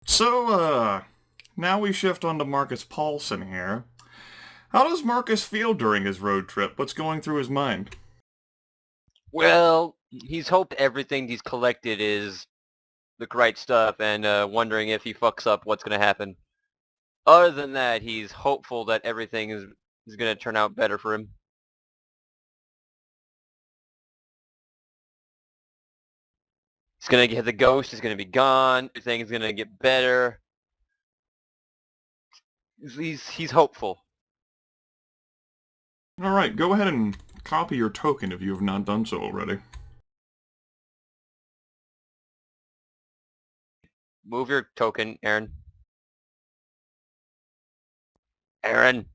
So, now we shift on to Marcus Paulson here. How does Marcus feel during his road trip? What's going through his mind? Well, he's hoped everything he's collected is the right stuff and wondering if he fucks up what's going to happen. Other than that, he's hopeful that everything is going to turn out better for him. He's going to get the ghost is going to be gone. Everything is going to get better. He's hopeful. Alright, go ahead and copy your token if you have not done so already. Move your token, Aaron. Aaron.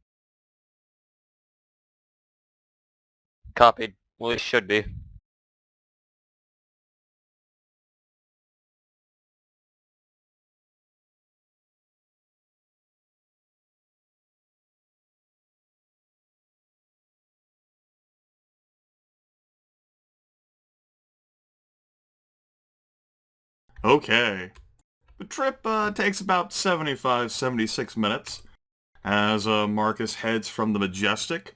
Copied. Well, it should be. Okay. The trip takes about 76 minutes as Marcus heads from the Majestic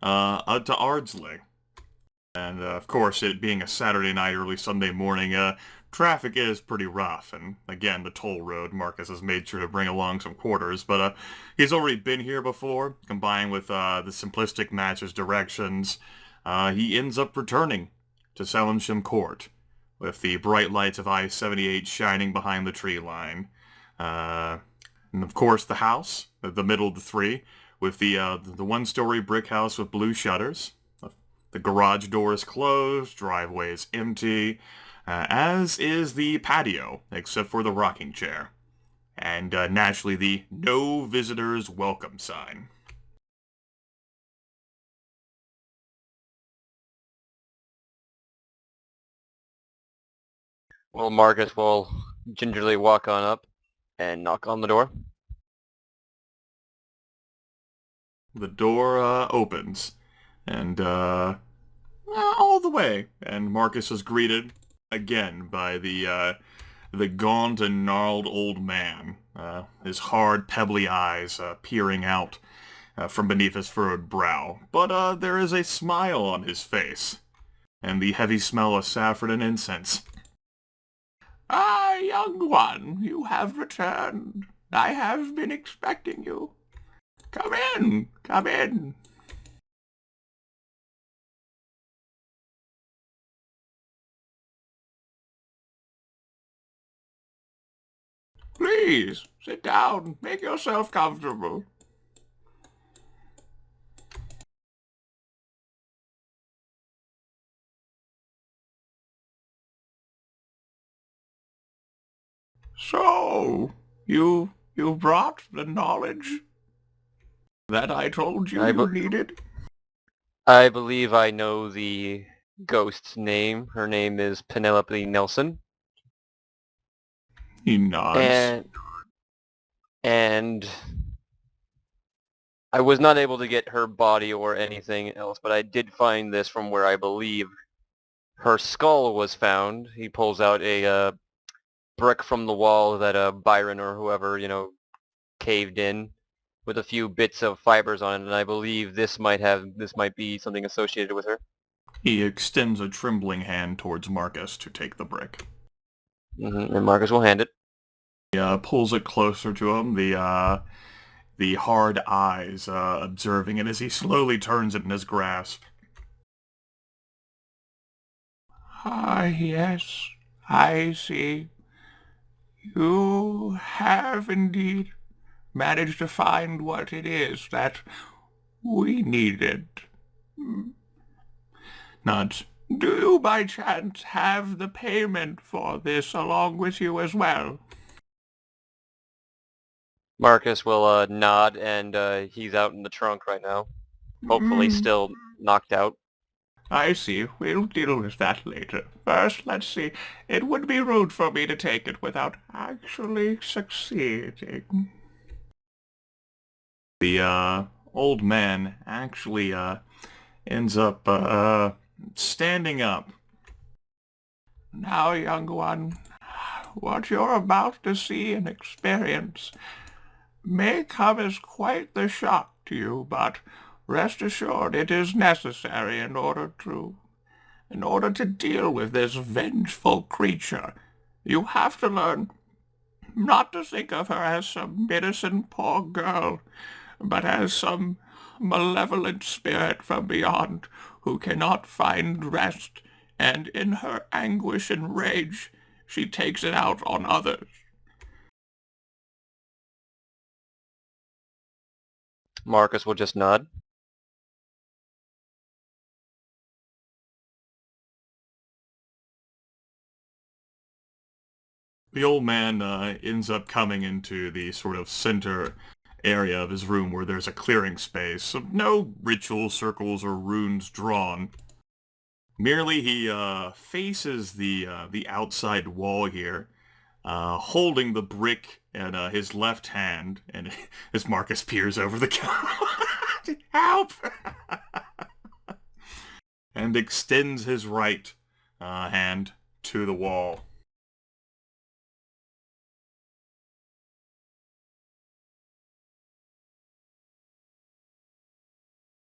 to Ardsley. And of course, it being a Saturday night, early Sunday morning, traffic is pretty rough. And again, the toll road, Marcus has made sure to bring along some quarters. But he's already been here before, combined with the simplistic matches directions. He ends up returning to Selimsham Court, with the bright lights of I-78 shining behind the tree line. And of course, the house, the middle of the three, with the one-story brick house with blue shutters. The garage door is closed, driveway is empty, as is the patio, except for the rocking chair. And naturally the "No Visitors Welcome" sign. Well, Marcus will gingerly walk on up and knock on the door. The door opens, and all the way, and Marcus is greeted again by the gaunt and gnarled old man, his hard, pebbly eyes peering out from beneath his furrowed brow. But there is a smile on his face, and the heavy smell of saffron and incense. "Ah, young one, you have returned. I have been expecting you. Come in, come in." "Please, sit down. Make yourself comfortable." "So, you brought the knowledge that I told you you needed?" I believe I know the ghost's name. Her name is Penelope Nelson. He nods. And I was not able to get her body or anything else, but I did find this from where I believe her skull was found. He pulls out a brick from the wall that Byron or whoever, caved in with a few bits of fibers on it, and I believe this might be something associated with her. He extends a trembling hand towards Marcus to take the brick. And Marcus will hand it. He pulls it closer to him, the hard eyes observing it as he slowly turns it in his grasp. "Ah, yes, I see. You have indeed managed to find what it is that we needed. Not, do you by chance have the payment for this along with you as well?" Marcus will nod, and he's out in the trunk right now. Hopefully still knocked out. "I see. We'll deal with that later. First, let's see. It would be rude for me to take it without actually succeeding." The old man actually ends up standing up. "Now, young one, what you're about to see and experience may come as quite the shock to you, but rest assured it is necessary in order to deal with this vengeful creature. You have to learn not to think of her as some innocent poor girl, but as some malevolent spirit from beyond who cannot find rest, and in her anguish and rage she takes it out on others. Marcus will just nod. The old man ends up coming into the sort of center area of his room where there's a clearing space. So no ritual circles or runes drawn. Merely he faces the outside wall here, holding the brick in his left hand, and as Marcus peers over the counter, help! And extends his right hand to the wall.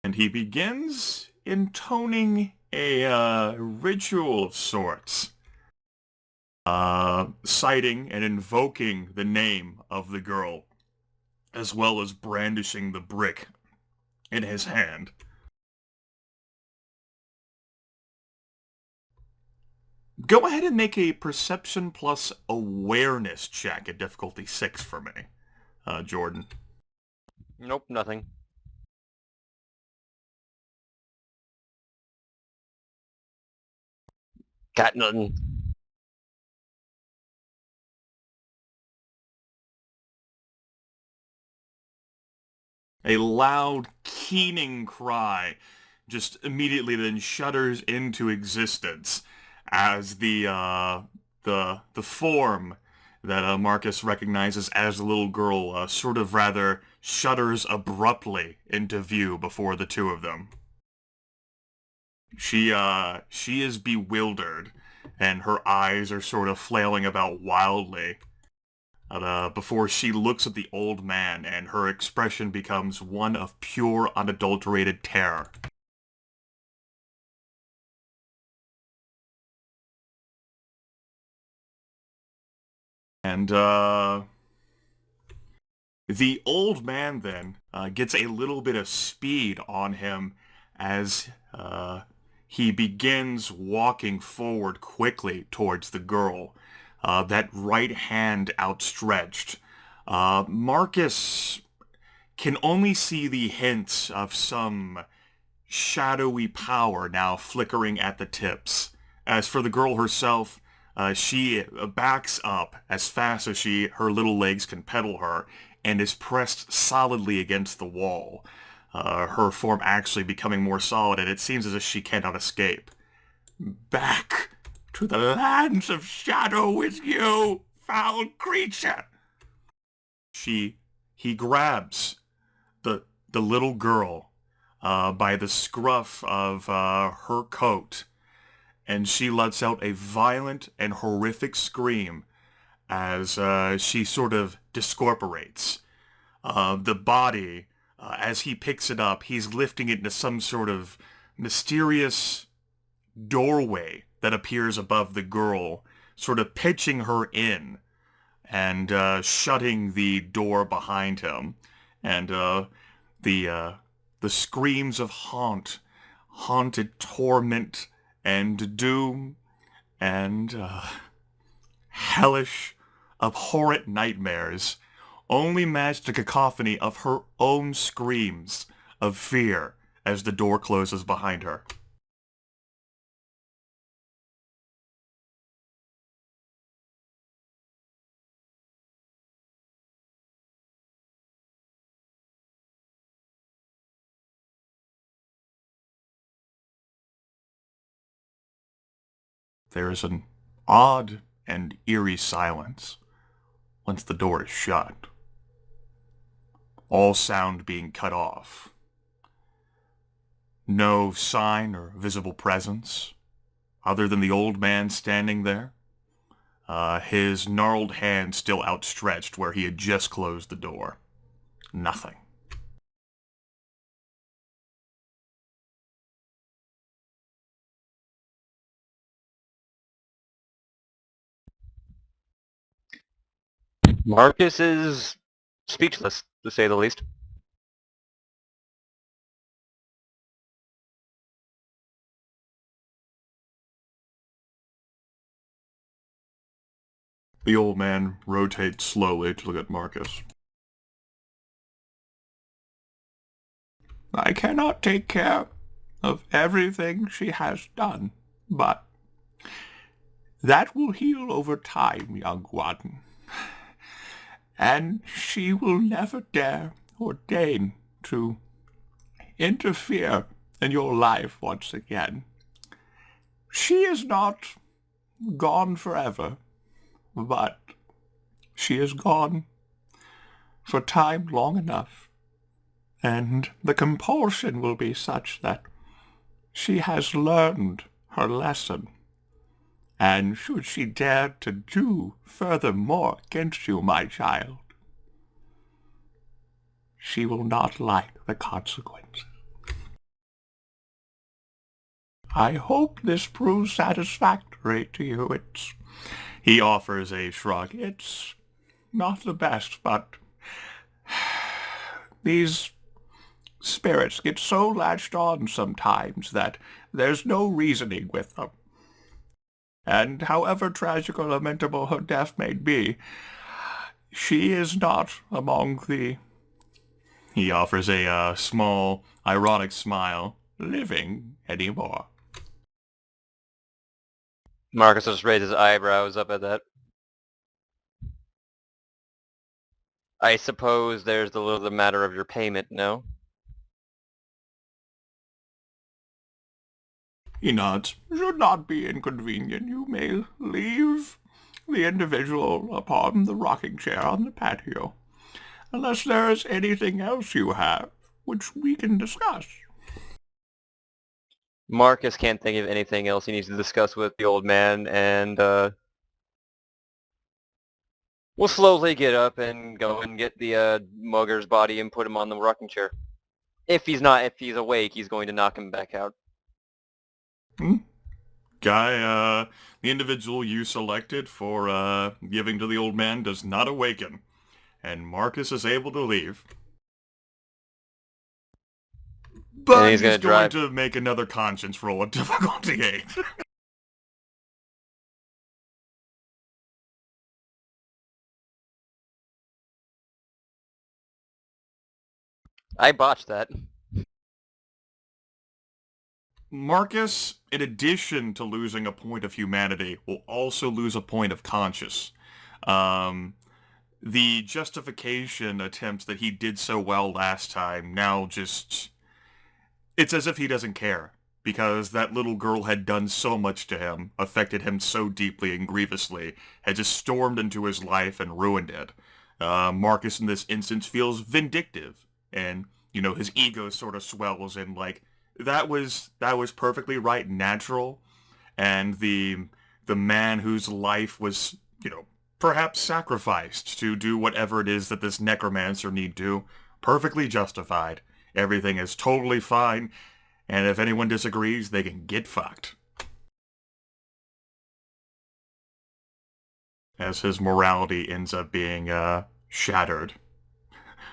And he begins intoning a ritual of sorts, citing and invoking the name of the girl, as well as brandishing the brick in his hand. Go ahead and make a perception plus awareness check at difficulty 6 for me, Jordan. Nope, nothing. Got nothing. A loud, keening cry just immediately then shudders into existence as the form that Marcus recognizes as the little girl sort of rather shudders abruptly into view before the two of them. She is bewildered, and her eyes are sort of flailing about wildly. Before she looks at the old man, and her expression becomes one of pure, unadulterated terror. And, the old man then gets a little bit of speed on him as he begins walking forward quickly towards the girl, that right hand outstretched. Marcus can only see the hints of some shadowy power now flickering at the tips. As for the girl herself, she backs up as fast as her little legs can pedal her, and is pressed solidly against the wall, her form actually becoming more solid, and it seems as if she cannot escape. Back to the lands of shadow with you, foul creature! He grabs the little girl by the scruff of her coat, and she lets out a violent and horrific scream as she sort of discorporates. The body, as he picks it up, he's lifting it into some sort of mysterious doorway that appears above the girl, sort of pitching her in and shutting the door behind him. And the screams of haunted torment and doom and hellish, abhorrent nightmares only match the cacophony of her own screams of fear as the door closes behind her. There is an odd and eerie silence once the door is shut, all sound being cut off. No sign or visible presence, other than the old man standing there, his gnarled hand still outstretched where he had just closed the door. Nothing. Marcus is speechless, to say the least. The old man rotates slowly to look at Marcus. I cannot take care of everything she has done, but that will heal over time, young one. And she will never dare or deign to interfere in your life once again. She is not gone forever, but she is gone for time long enough, and the compulsion will be such that she has learned her lesson. And should she dare to do furthermore against you, my child, she will not like the consequences. I hope this proves satisfactory to you. He offers a shrug. It's not the best, but these spirits get so latched on sometimes that there's no reasoning with them. And however tragic or lamentable her death may be, she is not among the... He offers a small, ironic smile, living anymore. Marcus just raises his eyebrows up at that. I suppose there's the matter of your payment, no? He nods. Should not be inconvenient. You may leave the individual upon the rocking chair on the patio, unless there is anything else you have which we can discuss. Marcus can't think of anything else he needs to discuss with the old man, and we'll slowly get up and go and get the mugger's body and put him on the rocking chair. If he's awake, he's going to knock him back out. Guy, the individual you selected for giving to the old man does not awaken, and Marcus is able to leave. But And he's he's going to make another conscience roll at difficulty 8. I botched that. Marcus, in addition to losing a point of humanity, will also lose a point of conscience. The justification attempts that he did so well last time now just... It's as if he doesn't care, because that little girl had done so much to him, affected him so deeply and grievously, had just stormed into his life and ruined it. Marcus in this instance feels vindictive, and, his ego sort of swells and, that was perfectly right and natural, and the man whose life was, perhaps sacrificed to do whatever it is that this necromancer need do, perfectly justified. Everything is totally fine, and if anyone disagrees, they can get fucked. As his morality ends up being shattered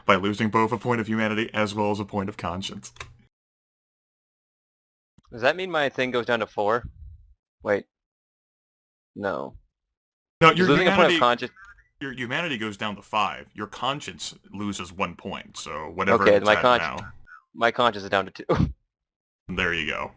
by losing both a point of humanity as well as a point of conscience. Does that mean my thing goes down to 4? Wait. No. No, your losing humanity, a point of conscience. Your humanity goes down to 5. Your conscience loses 1 point, so whatever Okay, it's at now. My conscience is down to 2. There you go.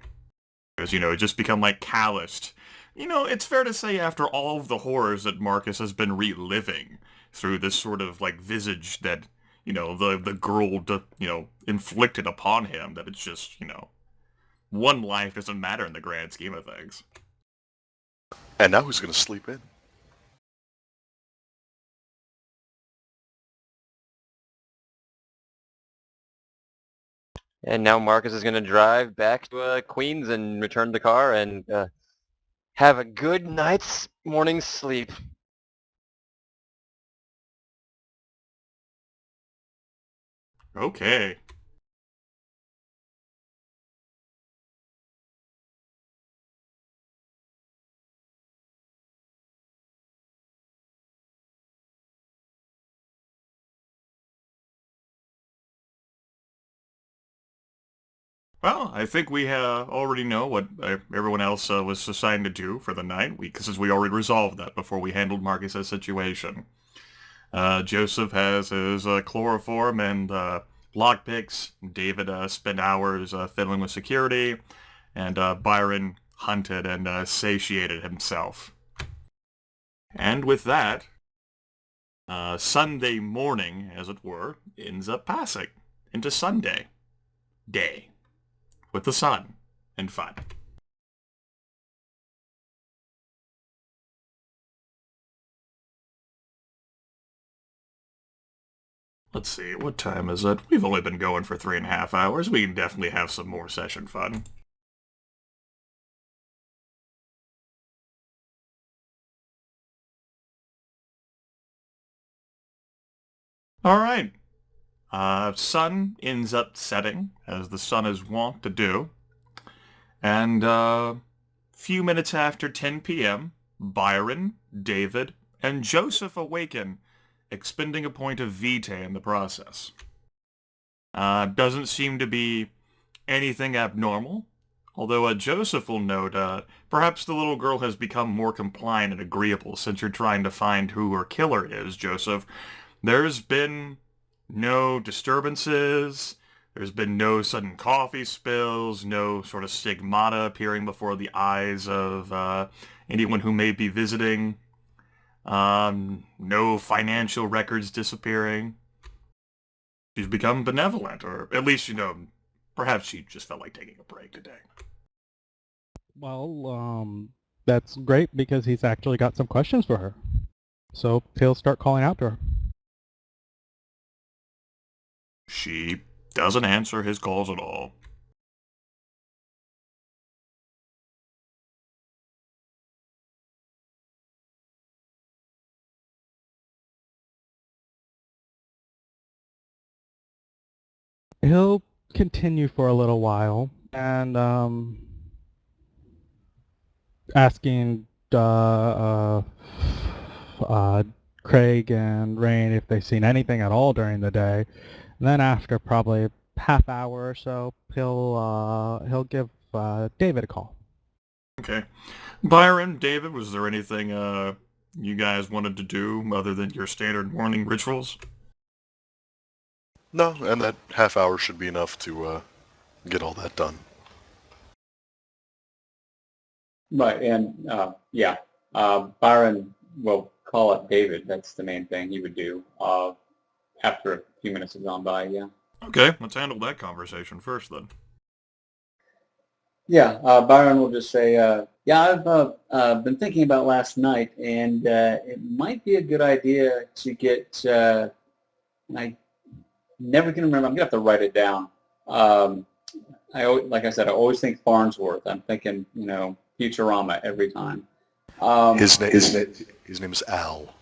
Because, it just become, calloused. It's fair to say after all of the horrors that Marcus has been reliving through this sort of, visage that, the girl, inflicted upon him, that it's just, one life doesn't matter in the grand scheme of things. And now who's going to sleep in? And now Marcus is going to drive back to Queens and return the car and have a good night's Morning sleep. Okay. Well, I think we already know what everyone else was assigned to do for the night, since we already resolved that before we handled Marcus's situation. Joseph has his chloroform and lockpicks. David spent hours fiddling with security, and Byron hunted and satiated himself. And with that, Sunday morning, as it were, ends up passing into Sunday day with the sun and fun. Let's see, what time is it? We've only been going for 3.5 hours. We can definitely have some more session fun. Alright. Sun ends up setting, as the sun is wont to do. And few minutes after 10 p.m., Byron, David, and Joseph awaken, expending a point of vitae in the process. Doesn't seem to be anything abnormal, although Joseph will note perhaps the little girl has become more compliant and agreeable since you're trying to find who her killer is, Joseph. There's been no disturbances, there's been no sudden coffee spills, no sort of stigmata appearing before the eyes of anyone who may be visiting, no financial records disappearing. She's become benevolent, or at least, perhaps she just felt like taking a break today. Well, that's great because he's actually got some questions for her. So he'll start calling out to her. She doesn't answer his calls at all. He'll continue for a little while and asking Craig and Rain if they've seen anything at all during the day. And then after probably half hour or so, he'll give David a call. Okay. Byron, David, was there anything you guys wanted to do other than your standard morning rituals? No, and that half hour should be enough to get all that done. Right, and Byron will call up David. That's the main thing he would do after a few minutes have gone by, yeah. Okay, let's handle that conversation first then. Yeah, Byron will just say, I've been thinking about last night, and it might be a good idea to get, I never can remember, I'm going to have to write it down. Like I said, I always think Farnsworth. I'm thinking, Futurama every time. His name is Al.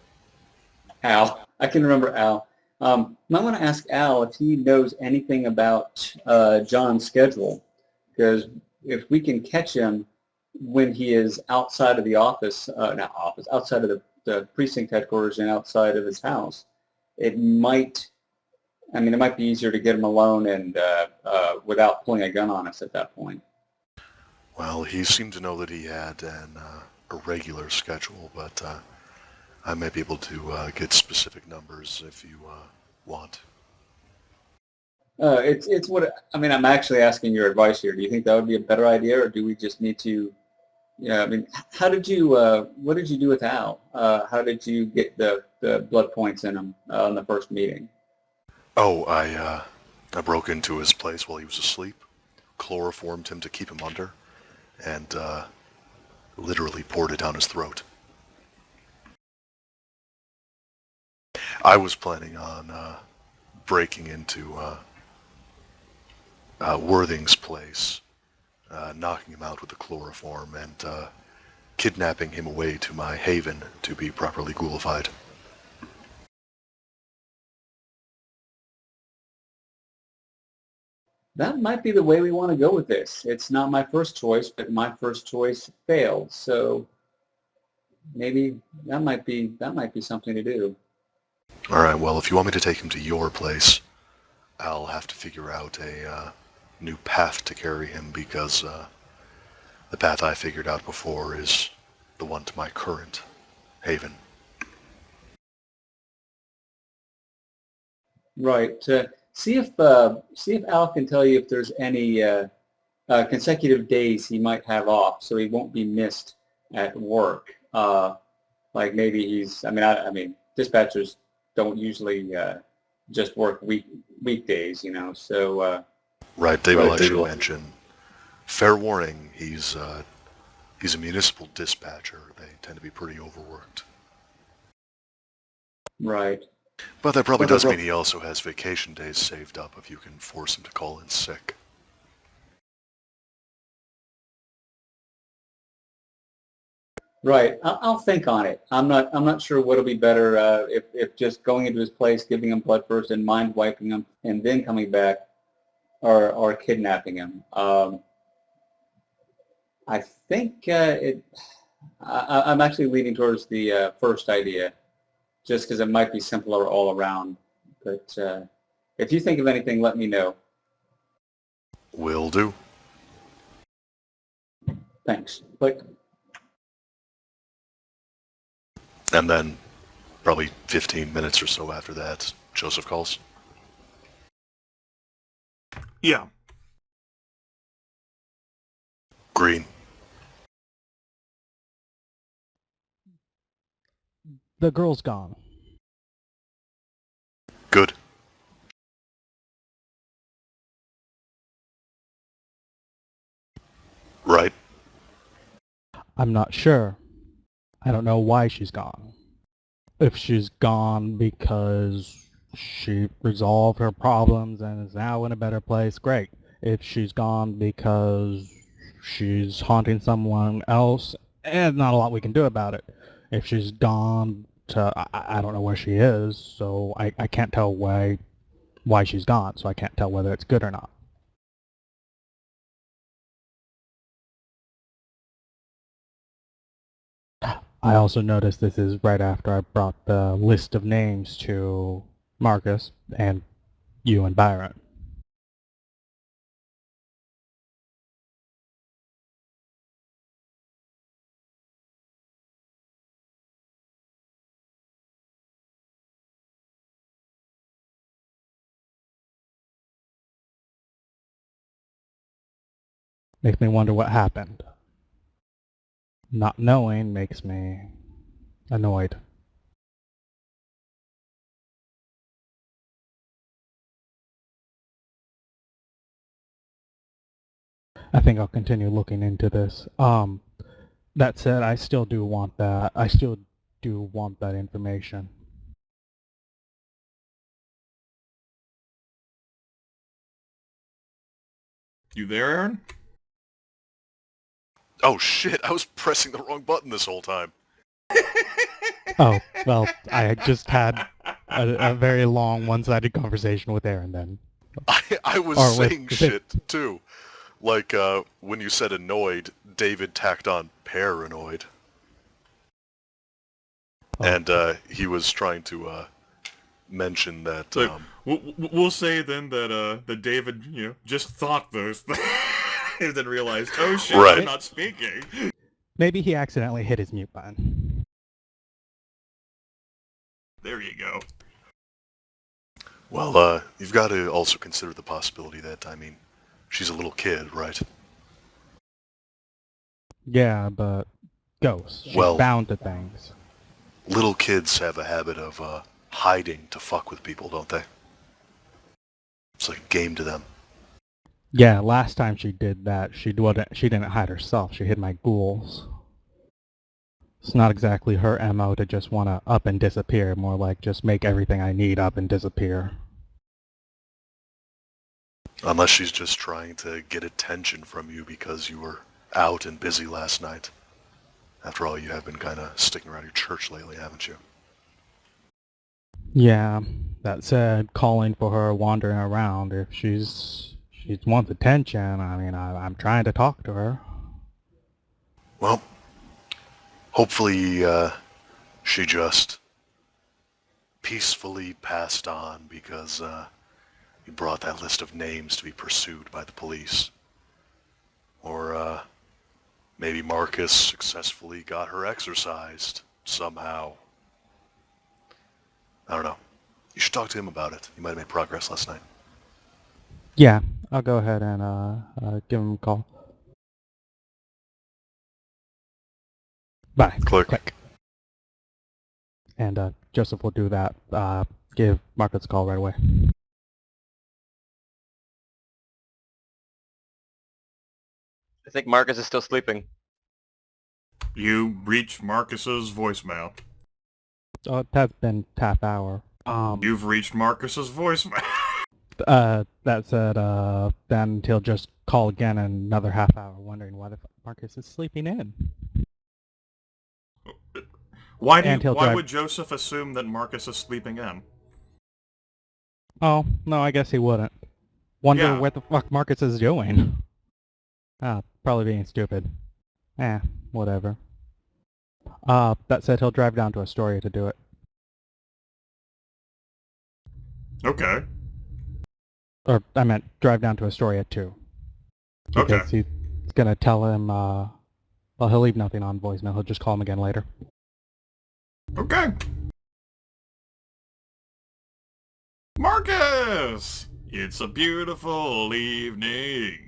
Al. I can remember Al. Might want to ask Al if he knows anything about John's schedule, because if we can catch him when he is outside of the office, outside of the precinct headquarters and outside of his house, it might be easier to get him alone and without pulling a gun on us at that point. Well, he seemed to know that he had an irregular schedule, but I may be able to get specific numbers if you want. It's what I'm actually asking your advice here. Do you think that would be a better idea, or do we just need to? How did you? What did you do with Al? How did you get the blood points in him on the first meeting? Oh, I broke into his place while he was asleep, chloroformed him to keep him under, and literally poured it down his throat. I was planning on breaking into Worthing's place, knocking him out with the chloroform, and kidnapping him away to my haven to be properly ghoulified. That might be the way we want to go with this. It's not my first choice, but my first choice failed. So maybe that might be something to do. All right, well, if you want me to take him to your place, I'll have to figure out a new path to carry him because the path I figured out before is the one to my current haven. Right. See if Al can tell you if there's any consecutive days he might have off, so he won't be missed at work. Like maybe he's. I mean, dispatchers don't usually just work weekdays, you know. So. Right. They will actually mention. Fair warning. He's a municipal dispatcher. They tend to be pretty overworked. Right. But that probably does mean he also has vacation days saved up if you can force him to call in sick. Right. I'll think on it. I'm not sure what'll be better if just going into his place, giving him blood first, and mind wiping him, and then coming back, or kidnapping him. I think I'm actually leaning towards the first idea, just because it might be simpler all around. But if you think of anything, let me know. Will do. Thanks. Click. And then, probably 15 minutes or so after that, Joseph calls. Yeah. Green. The girl's gone. Good. Right. I'm not sure. I don't know why she's gone. If she's gone because she resolved her problems and is now in a better place, great. If she's gone because she's haunting someone else, not a lot we can do about it. If she's gone to, I don't know where she is, so I can't tell why she's gone, so I can't tell whether it's good or not. I also noticed this is right after I brought the list of names to Marcus and you and Byron. Makes me wonder what happened. Not knowing makes me annoyed. I think I'll continue looking into this. That said, I still do want that. I still do want that information. You there, Aaron? Oh shit, I was pressing the wrong button this whole time. Oh, well, I just had a very long one-sided conversation with Aaron then. I was saying shit too. Like when you said annoyed, David tacked on paranoid. Oh. And he was trying to mention that... So, we'll say then that David, just thought those things and then realized, oh shit, Right. I'm not speaking. Maybe he accidentally hit his mute button. There you go. Well, you've got to also consider the possibility that, she's a little kid, right? Yeah, but ghosts. She's Well- bound to things. Little kids have a habit of hiding to fuck with people, don't they? It's like a game to them. Yeah, last time she did that, she didn't hide herself. She hid my ghouls. It's not exactly her MO to just want to up and disappear. More like just make everything I need up and disappear. Unless she's just trying to get attention from you because you were out and busy last night. After all, you have been kind of sticking around your church lately, haven't you? Yeah, that said, calling for her wandering around, if she wants attention, I mean, I'm trying to talk to her. Well, hopefully she just peacefully passed on because you brought that list of names to be pursued by the police. Or maybe Marcus successfully got her exorcised somehow. I don't know. You should talk to him about it. He might have made progress last night. Yeah, I'll go ahead and give him a call. Bye. Click. And Joseph will do that. Give Marcus a call right away. I think Marcus is still sleeping. You reach Marcus's voicemail. Oh, it has been half hour. You've reached Marcus's voicemail. That said, then he'll just call again in another half hour, wondering why the fuck Marcus is sleeping in. Why would Joseph assume that Marcus is sleeping in? Oh, no, I guess he wouldn't. Wonder Yeah. what the fuck Marcus is doing. Probably being stupid. Whatever. That said, he'll drive down to Astoria to do it. Okay. Or, I meant, drive down to Astoria too. Okay. Because he's gonna tell him, well, he'll leave nothing on voicemail, he'll just call him again later. Okay. Marcus! It's a beautiful evening.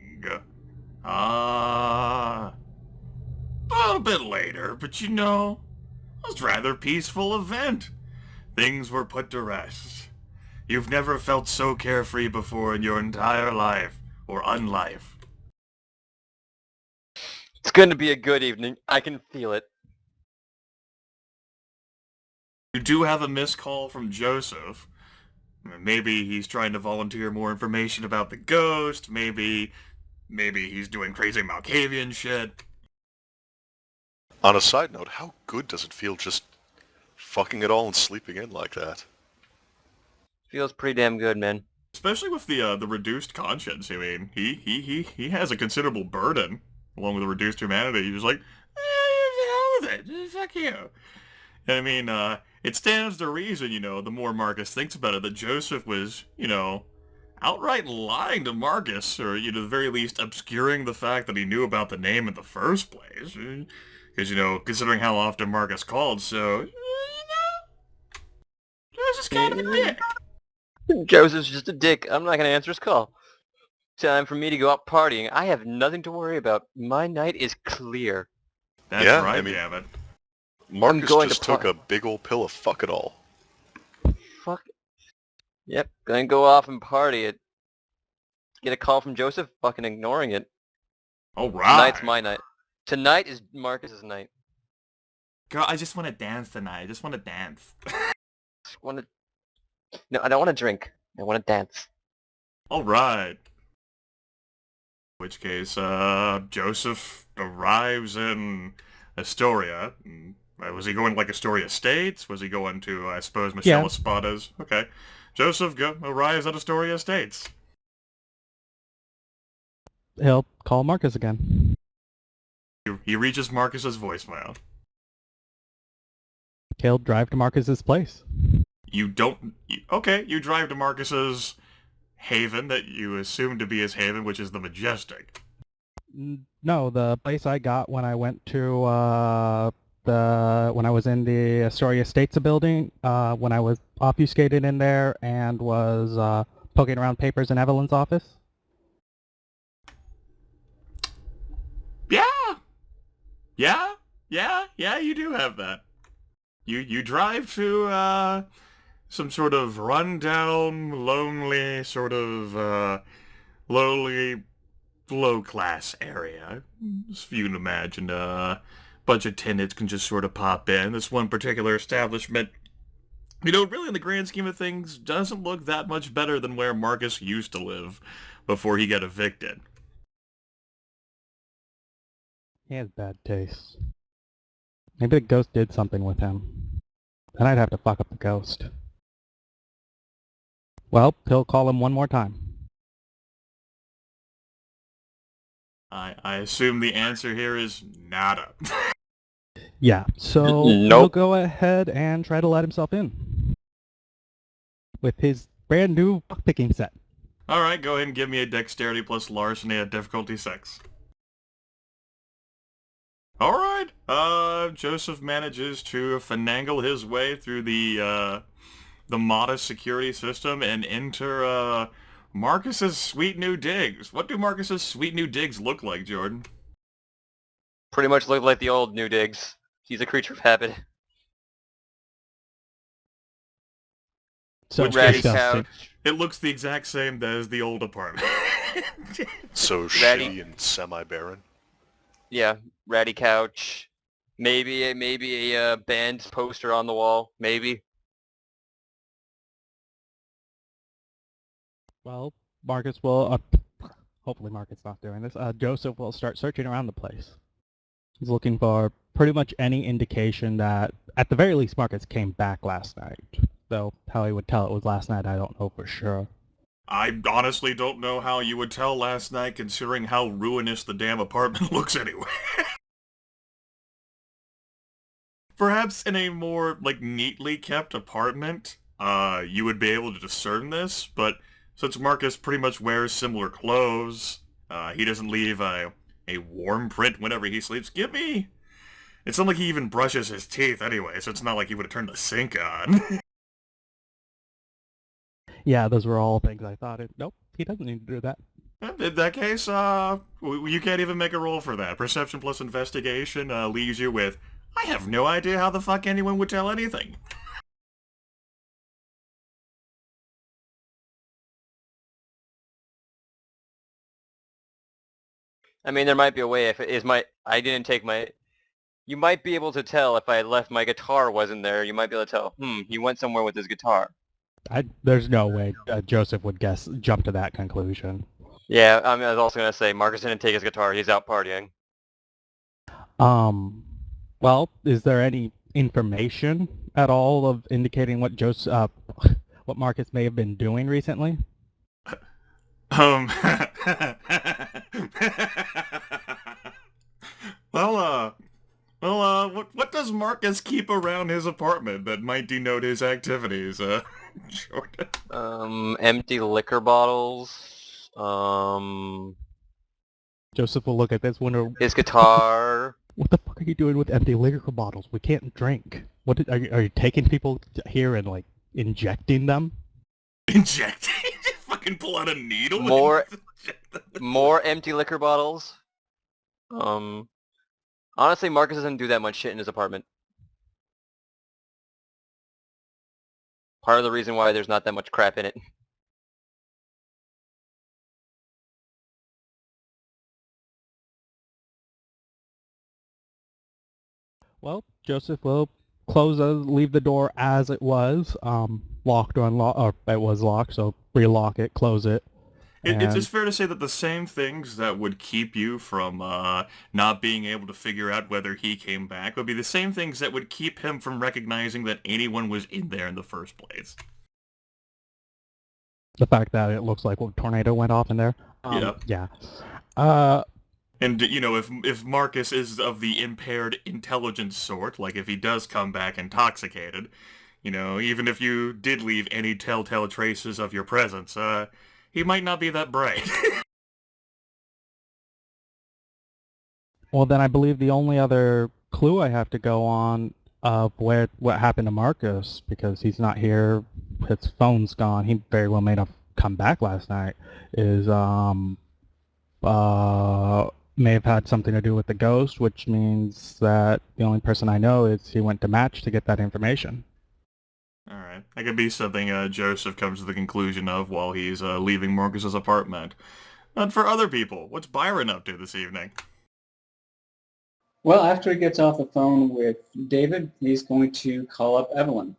A little bit later, but you know, it was a rather peaceful event. Things were put to rest. You've never felt so carefree before in your entire life, or unlife. It's going to be a good evening. I can feel it. You do have a missed call from Joseph. Maybe he's trying to volunteer more information about the ghost. Maybe he's doing crazy Malkavian shit. On a side note, how good does it feel just fucking it all and sleeping in like that? Feels pretty damn good, man. Especially with the reduced conscience. I mean, he has a considerable burden along with the reduced humanity. He's just like, hell with it. Fuck you. And I mean, it stands to reason, you know, the more Marcus thinks about it, that Joseph was, you know, outright lying to Marcus, or, you know, at the very least obscuring the fact that he knew about the name in the first place. Because, you know, considering how often Marcus called, so, you know, Joseph's kind of a dick. Joseph's just a dick. I'm not going to answer his call. Time for me to go out partying. I have nothing to worry about. My night is clear. That's Yeah, right, I mean- damn it. Marcus going just to took a big old pill of fuck it all. Fuck. Yep, gonna go off and party it. Get a call from Joseph, fucking ignoring it. All right. Tonight's my night. Tonight is Marcus's night. Girl, I just want to dance tonight. I just want to dance. Just wanna... No, I don't want to drink. I want to dance. All right. In which case, Joseph arrives in Astoria. Was he going to, like, Astoria Estates? Was he going to, I suppose, Michelle Yeah. Espada's? Okay. Joseph arrives at Astoria Estates. He'll call Marcus again. He reaches Marcus's voicemail. He'll drive to Marcus's place. You drive to Marcus's haven that you assume to be his haven, which is the Majestic. No, the place I got when I went to when I was in the Astoria Estates building, when I was obfuscated in there and was poking around papers in Evelyn's office. Yeah, you do have that. You drive to some sort of rundown, lonely, sort of lowly, low-class area. If you can imagine, a bunch of tenants can just sort of pop in. This one particular establishment, you know, really in the grand scheme of things, doesn't look that much better than where Marcus used to live before he got evicted. He has bad taste. Maybe the ghost did something with him. Then I'd have to fuck up the ghost. Well, he'll call him one more time. I assume the answer here is nada. Yeah, so he'll Nope. go ahead and try to let himself in. With his brand new picking set. Alright, go ahead and give me a dexterity plus larceny at difficulty 6. Alright, Joseph manages to finagle his way through the modest security system and enter, Marcus's sweet new digs. What do Marcus's sweet new digs look like, Jordan? Pretty much look like the old New Digs. He's a creature of habit. So Ratty disgusting. couch. It looks the exact same as the old apartment. So Ratty. shitty and semi-barren. Yeah, ratty couch. Maybe a band poster on the wall. Maybe. Well, Marcus will, hopefully Marcus not doing this, Joseph will start searching around the place. He's looking for pretty much any indication that, at the very least, Marcus came back last night. Though, how he would tell it was last night, I don't know for sure. I honestly don't know how you would tell last night, considering how ruinous the damn apartment looks anyway. Perhaps in a more, neatly kept apartment, you would be able to discern this, but since Marcus pretty much wears similar clothes, he doesn't leave a warm print whenever he sleeps. It's not like he even brushes his teeth anyway, so it's not like he would have turned the sink on. Yeah, those were all things I thought. Nope, he doesn't need to do that. In that case, you can't even make a roll for that. Perception plus investigation leaves you with, I have no idea how the fuck anyone would tell anything. I mean, there might be a way if it is I didn't take my... You might be able to tell if I left my guitar wasn't there. You might be able to tell, he went somewhere with his guitar. There's no way Joseph would jump to that conclusion. Yeah, I was also going to say, Marcus didn't take his guitar. He's out partying. Well, is there any information at all of indicating what what Marcus may have been doing recently? Well, what does Marcus keep around his apartment that might denote his activities, Jordan? Empty liquor bottles. Joseph will look at this, wonder, His guitar. what the fuck are you doing with empty liquor bottles? We can't drink. Are you taking people here and, injecting them? Injecting? Just fucking pull out a needle? More empty liquor bottles. Honestly, Marcus doesn't do that much shit in his apartment. Part of the reason why there's not that much crap in it. Well, Joseph will leave the door as it was, locked or unlocked, or it was locked, so relock it, close it. It's fair to say that the same things that would keep you from not being able to figure out whether he came back would be the same things that would keep him from recognizing that anyone was in there in the first place. The fact that it looks like a tornado went off in there. Yeah. And, if Marcus is of the impaired intelligence sort, like if he does come back intoxicated, even if you did leave any telltale traces of your presence, he might not be that bright. Well, then I believe the only other clue I have to go on of what happened to Marcus, because he's not here, his phone's gone, he very well may have come back last night, is may have had something to do with the ghost, which means that the only person I know is he went to Match to get that information. Alright, that could be something Joseph comes to the conclusion of while he's leaving Marcus's apartment. But for other people, what's Byron up to this evening? Well, after he gets off the phone with David, he's going to call up Evelyn.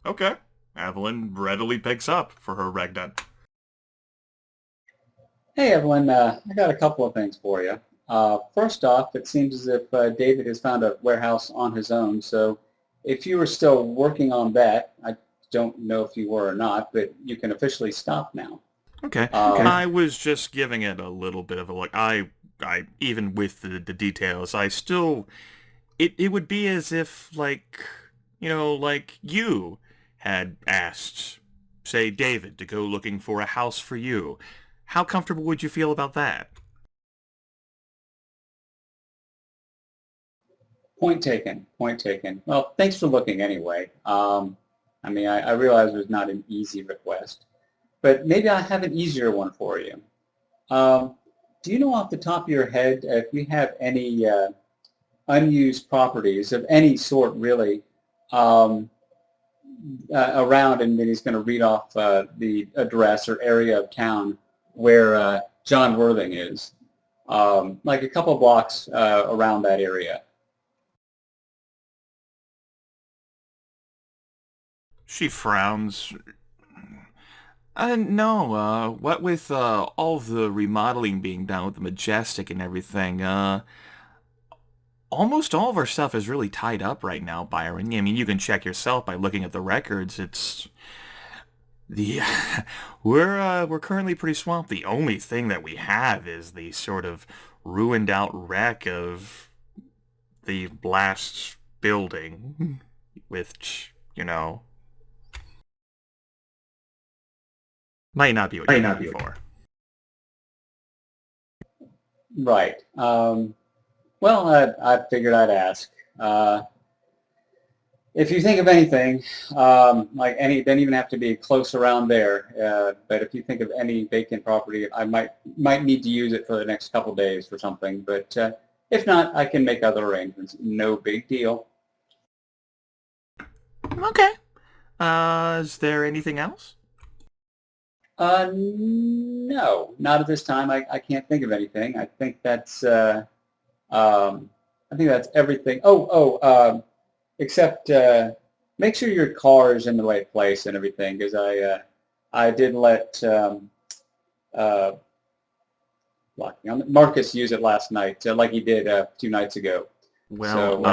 Okay. Evelyn readily picks up for her regnet. Hey, Evelyn, I got a couple of things for you. First off, it seems as if David has found a warehouse on his own, so if you were still working on that, I don't know if you were or not, but you can officially stop now. Okay. I was just giving it a little bit of a look. I even with the details, I still, it would be as if, like, like you had asked, say, David to go looking for a house for you. How comfortable would you feel about that? Point taken. Point taken. Well, thanks for looking anyway. I mean, I realize it was not an easy request, but maybe I have an easier one for you. Do you know off the top of your head if we have any unused properties of any sort, really, around? And then he's going to read off the address or area of town where John Worthing is, like a couple blocks around that area. She frowns. No, what with all the remodeling being done with the Majestic and everything, almost all of our stuff is really tied up right now, Byron. I mean, you can check yourself by looking at the records. It's the we're currently pretty swamped. The only thing that we have is the sort of ruined out wreck of the last building, which, might not be what you're looking for. Right. Well, I figured I'd ask. If you think of anything, like don't even have to be close around there, but if you think of any vacant property, I might need to use it for the next couple days for something. But if not, I can make other arrangements. No big deal. Okay. Is there anything else? No, not at this time. I can't think of anything. I think that's everything. Except make sure your car is in the right place and everything, because I did let Marcus use it last night, like he did 2 nights ago. Well,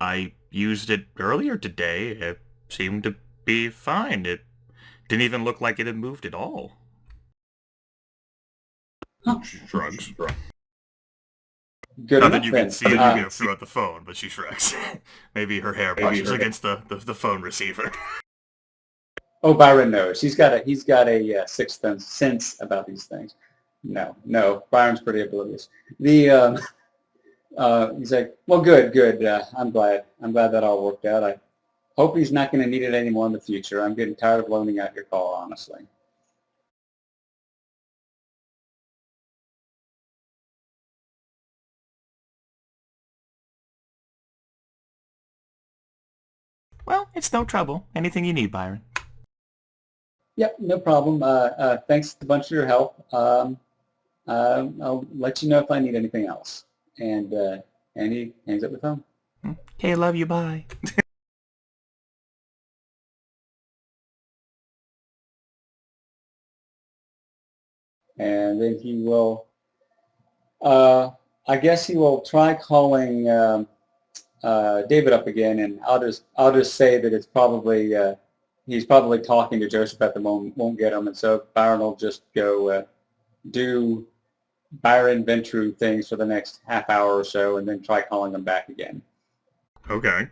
I used it earlier today. It seemed to be fine. It didn't even look like it had moved at all. Huh. She shrugs. Good Not enough, that you then. can see it throughout the phone, but she shrugs. Maybe her hair brushes against the phone receiver. Oh, Byron knows. He's got a sixth sense about these things. No, Byron's pretty oblivious. He's like, well, good. I'm glad that all worked out. I hope he's not going to need it anymore in the future. I'm getting tired of loaning out your car, honestly. Well, it's no trouble. Anything you need, Byron. Yep, no problem. Thanks a bunch for your help. I'll let you know if I need anything else. And he hangs up the phone. Okay, love you, bye. And then he will, I guess he will try calling David up again, and I'll just say that it's probably he's probably talking to Joseph at the moment, won't get him, and so Byron will just go do Byron Ventrue things for the next half hour or so, and then try calling him back again. Okay.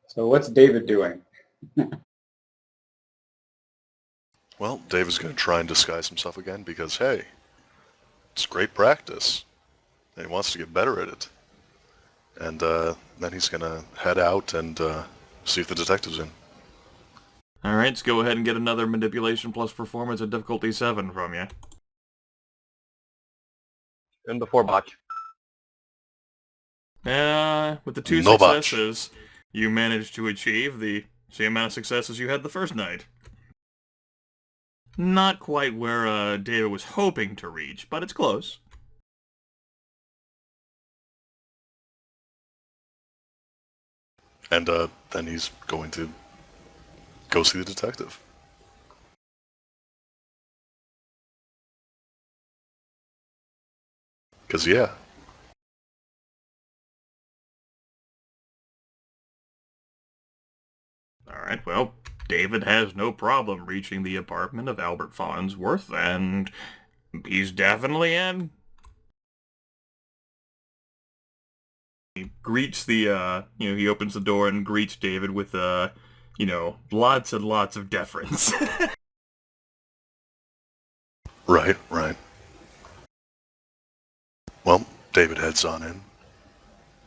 So what's David doing? Well, David's going to try and disguise himself again because, hey, it's great practice. And he wants to get better at it. And then he's going to head out and see if the detective's in. Alright, let's go ahead and get another manipulation plus performance at difficulty 7 from you. And before botch. With the 2 No botch. successes, you managed to achieve the same amount of successes you had the first night. Not quite where David was hoping to reach, but it's close. And then he's going to go see the detective. 'Cause yeah. Alright, well, David has no problem reaching the apartment of Albert Farnsworth, and he's definitely in. He greets the, he opens the door and greets David with, lots and lots of deference. Right, right. Well, David heads on in,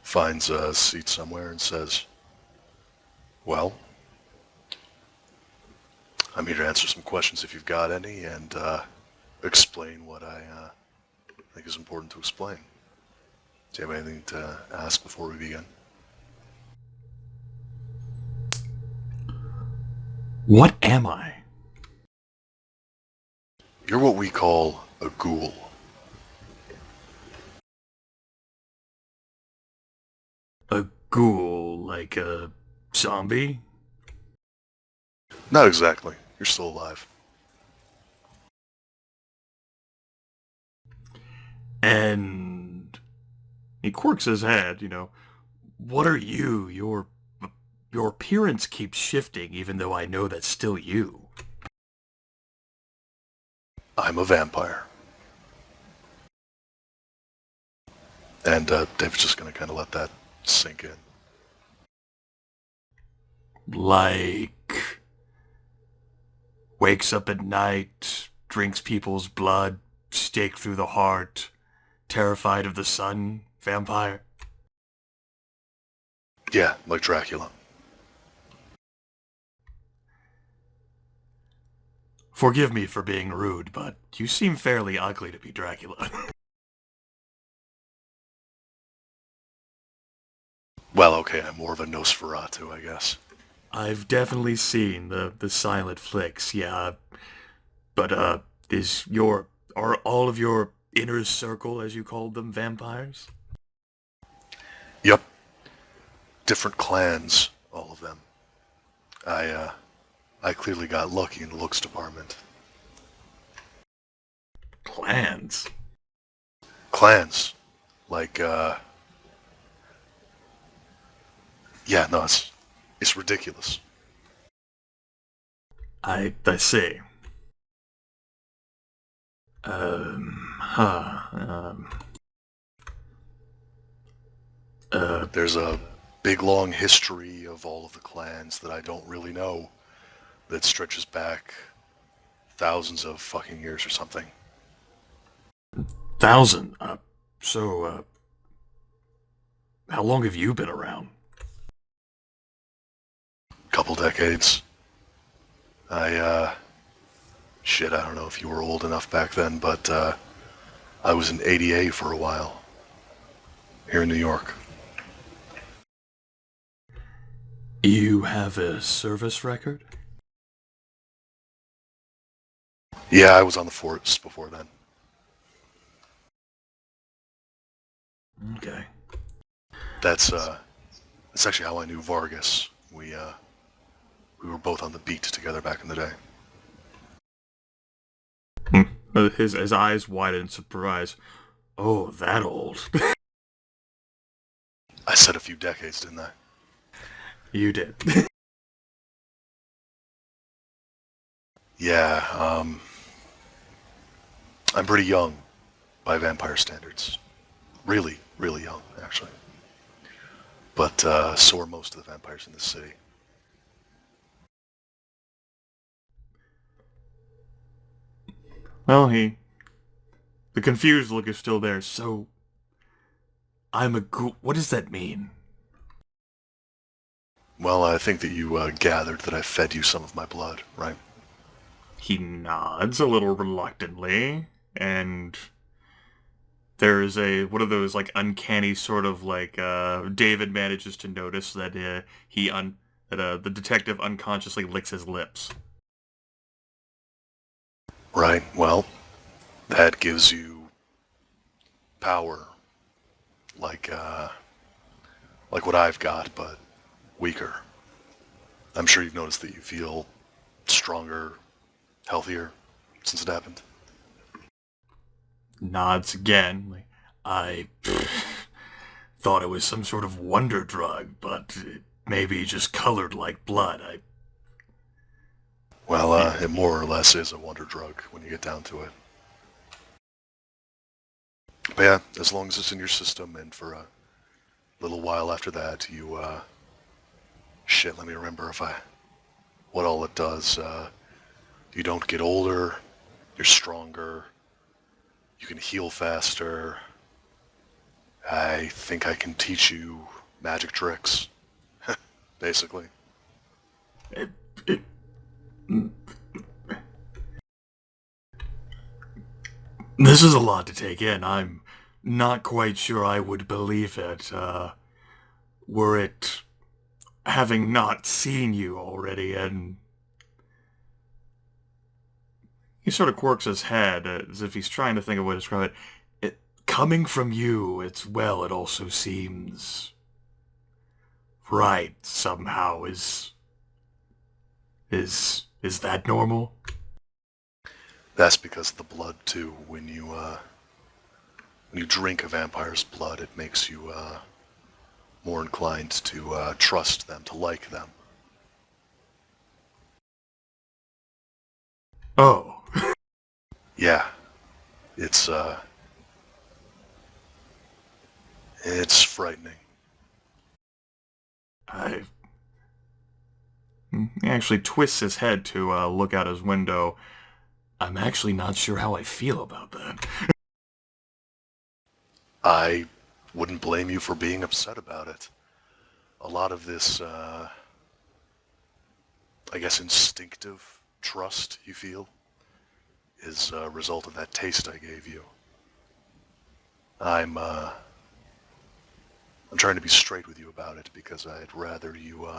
finds a seat somewhere and says, well, I'm here to answer some questions if you've got any, and explain what I think is important to explain. Do you have anything to ask before we begin? What am I? You're what we call a ghoul. A ghoul, like a zombie? Not exactly. You're still alive. And he quirks his head, What are you? Your appearance keeps shifting, even though I know that's still you. I'm a vampire. And David's just gonna kind of let that sink in. Like, wakes up at night, drinks people's blood, stake through the heart, terrified of the sun, vampire? Yeah, like Dracula. Forgive me for being rude, but you seem fairly ugly to be Dracula. Well, okay, I'm more of a Nosferatu, I guess. I've definitely seen the silent flicks, yeah. But, are all of your inner circle, as you called them, vampires? Yep. Different clans, all of them. I clearly got lucky in the looks department. Clans? Clans. Like, yeah, no, it's ridiculous. I see. Huh. There's a big long history of all of the clans that I don't really know that stretches back thousands of fucking years or something. 1,000? How long have you been around? Couple decades. Shit, I don't know if you were old enough back then, but I was in ADA for a while. Here in New York. You have a service record? Yeah, I was on the force before then. Okay. That's actually how I knew Vargas. We were both on the beat together back in the day. His eyes widen in surprise. Oh, that old. I said a few decades, didn't I? You did. Yeah, I'm pretty young by vampire standards. Really, really young, actually. But so are most of the vampires in this city. Well, the confused look is still there, so I'm a ghoul. What does that mean? Well, I think that you gathered that I fed you some of my blood, right? He nods a little reluctantly, and there's one of those, like, uncanny sort of, like, David manages to notice that the detective unconsciously licks his lips. Right, well, that gives you power. Like what I've got, but weaker. I'm sure you've noticed that you feel stronger, healthier since it happened. Nods again. Like, I thought it was some sort of wonder drug, but maybe just colored like blood. Well, it more or less is a wonder drug when you get down to it. But yeah, as long as it's in your system, and for a little while after that, you, shit, let me remember what all it does. You don't get older, you're stronger, you can heal faster. I think I can teach you magic tricks, basically. This is a lot to take in. I'm not quite sure I would believe it, were it having not seen you already, and he sort of quirks his head as if he's trying to think of a way to describe it. Coming from you, it also seems right somehow. Is that normal? That's because of the blood too. When you drink a vampire's blood, it makes you more inclined to trust them, to like them. Oh. Yeah, it's frightening. He actually twists his head to look out his window. I'm actually not sure how I feel about that. I wouldn't blame you for being upset about it. A lot of this, I guess, instinctive trust you feel is a result of that taste I gave you. I'm trying to be straight with you about it because I'd rather you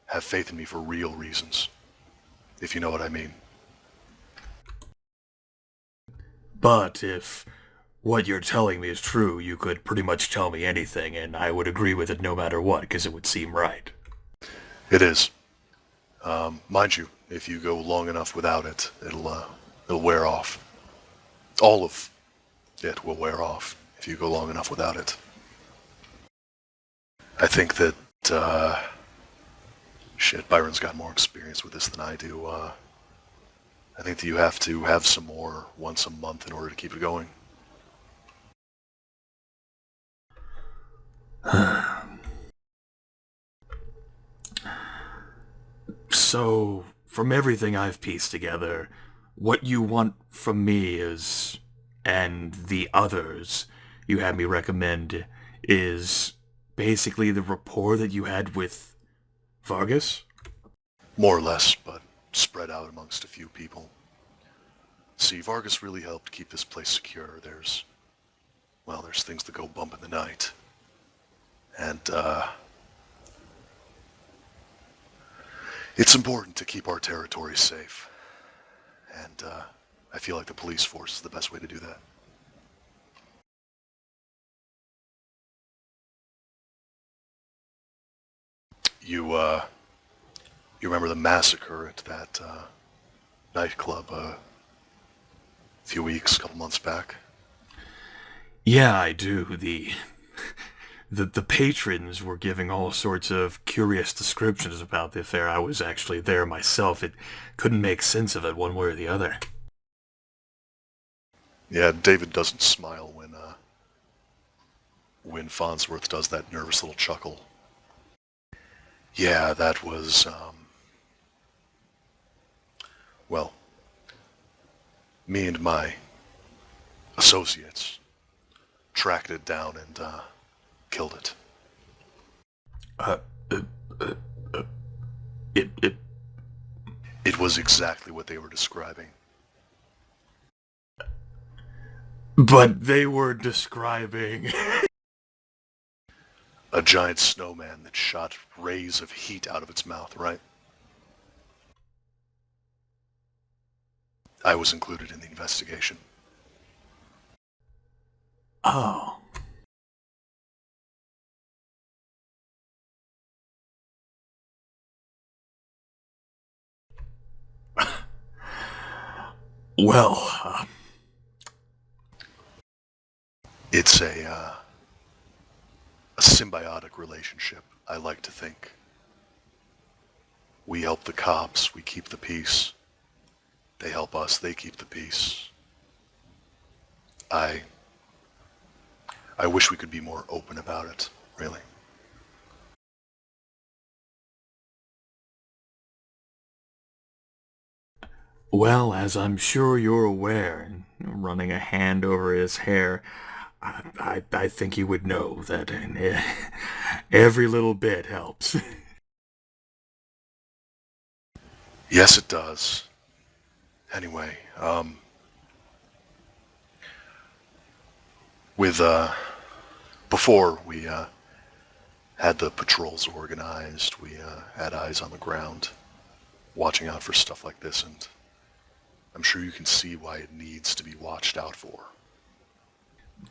have faith in me for real reasons, if you know what I mean. But if what you're telling me is true, you could pretty much tell me anything, and I would agree with it no matter what, because it would seem right. It is. Mind you, if you go long enough without it, it'll wear off. All of it will wear off if you go long enough without it. I think that, Byron's got more experience with this than I do. I think that you have to have some more once a month in order to keep it going. So, from everything I've pieced together, what you want from me is, and the others you had me recommend, is basically the rapport that you had with Vargas? More or less, but spread out amongst a few people. See, Vargas really helped keep this place secure. There's things that go bump in the night. And, it's important to keep our territory safe. And, I feel like the police force is the best way to do that. You remember the massacre at that, nightclub a couple months back? Yeah, I do. The patrons were giving all sorts of curious descriptions about the affair. I was actually there myself. It couldn't make sense of it one way or the other. Yeah, David doesn't smile when Farnsworth does that nervous little chuckle. Yeah, that was, well, me and my associates tracked it down and, killed it. It was exactly what they were describing. But they were describing... A giant snowman that shot rays of heat out of its mouth, right? I was included in the investigation. Oh. Well, It's a symbiotic relationship, I like to think. We help the cops, we keep the peace. They help us, they keep the peace. I wish we could be more open about it, really. Well, as I'm sure you're aware, running a hand over his hair, I think you would know that every little bit helps. Yes, it does. Anyway, before we had the patrols organized, we had eyes on the ground, watching out for stuff like this, and I'm sure you can see why it needs to be watched out for.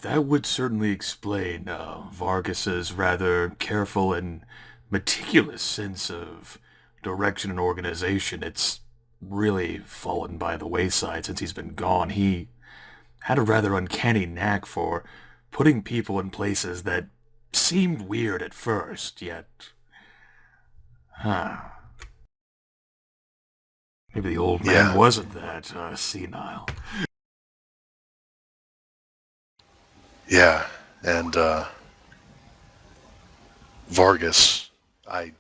That would certainly explain Vargas's rather careful and meticulous sense of direction and organization. It's really fallen by the wayside since he's been gone. He had a rather uncanny knack for putting people in places that seemed weird at first, yet... Maybe the old man wasn't that senile. Yeah, and Vargas, I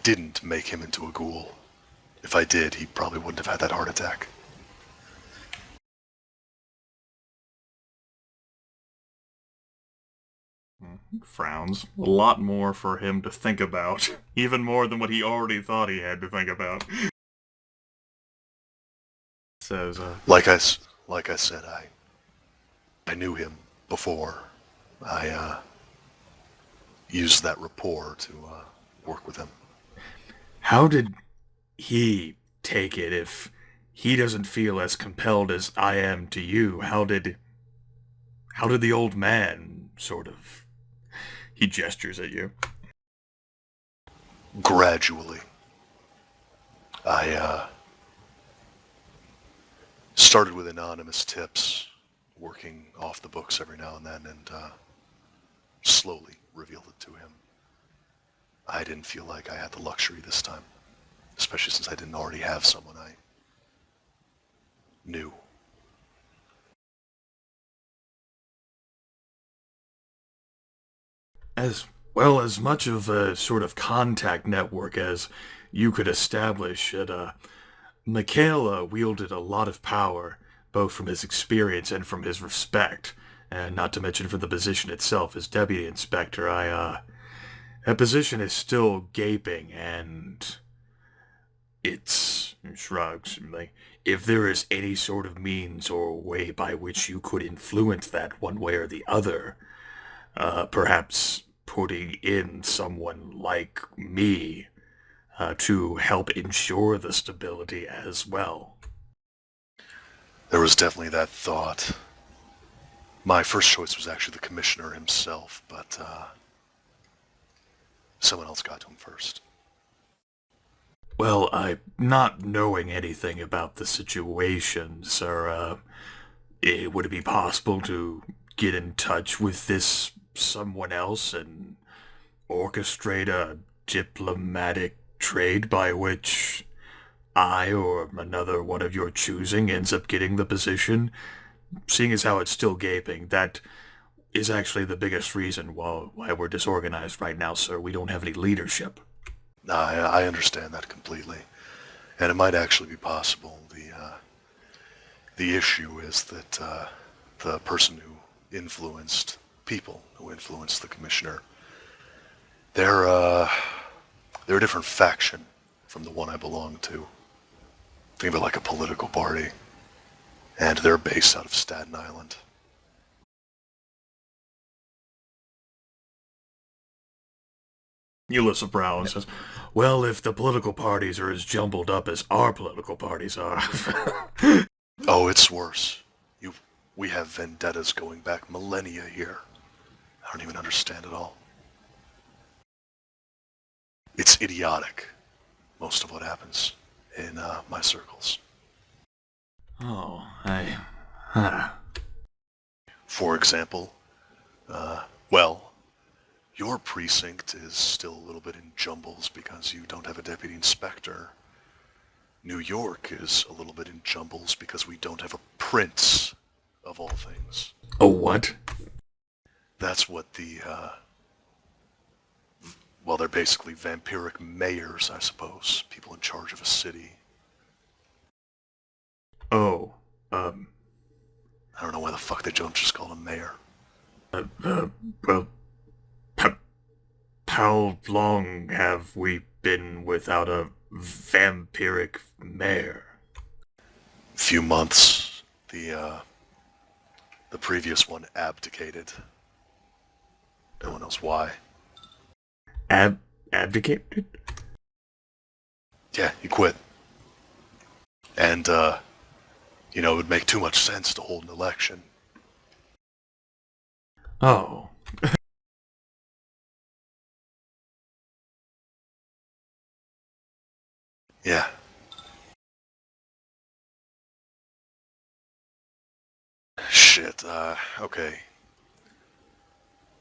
didn't make him into a ghoul. If I did, he probably wouldn't have had that heart attack. Frowns. A lot more for him to think about. Even more than what he already thought he had to think about. Says, Like I said, I knew him before. I used that rapport to work with him. how did he take it if he doesn't feel as compelled as I am to you? How did the old man sort of... He gestures at you. Gradually. I started with anonymous tips, working off the books every now and then, and slowly revealed it to him. I didn't feel like I had the luxury this time, especially since I didn't already have someone I knew. As well, as much of a sort of contact network as you could establish at Michaela wielded a lot of power, both from his experience and from his respect, and not to mention from the position itself as deputy inspector. That position is still gaping, and it's shrugs. Like, if there is any sort of means or way by which you could influence that one way or the other, perhaps putting in someone like me to help ensure the stability as well. There was definitely that thought. My first choice was actually the commissioner himself, but someone else got to him first. Well, not knowing anything about the situation, sir, would it be possible to get in touch with this someone else and orchestrate a diplomatic trade by which I or another one of your choosing ends up getting the position? Seeing as how it's still gaping, that is actually the biggest reason why we're disorganized right now, sir. We don't have any leadership. I understand that completely, and it might actually be possible. The issue is that the person who influenced people, who influenced the commissioner, they're a different faction from the one I belong to. Think of it like a political party, and they're based out of Staten Island. Ulysses Brown and says, well, if the political parties are as jumbled up as our political parties are... Oh, it's worse. We have vendettas going back millennia here. I don't even understand it all. It's idiotic, most of what happens in my circles. Oh, For example, well, your precinct is still a little bit in jumbles because you don't have a deputy inspector. New York is a little bit in jumbles because we don't have a prince, of all things. Oh, what? That's what well, they're basically vampiric mayors, I suppose. People in charge of a city. Oh, I don't know why the fuck they don't just call him mayor. well, how long have we been without a vampiric mayor? Few months. The previous one abdicated. No one knows why. Abdicated? Yeah, he quit. And, it would make too much sense to hold an election. Oh. Yeah. Shit, okay.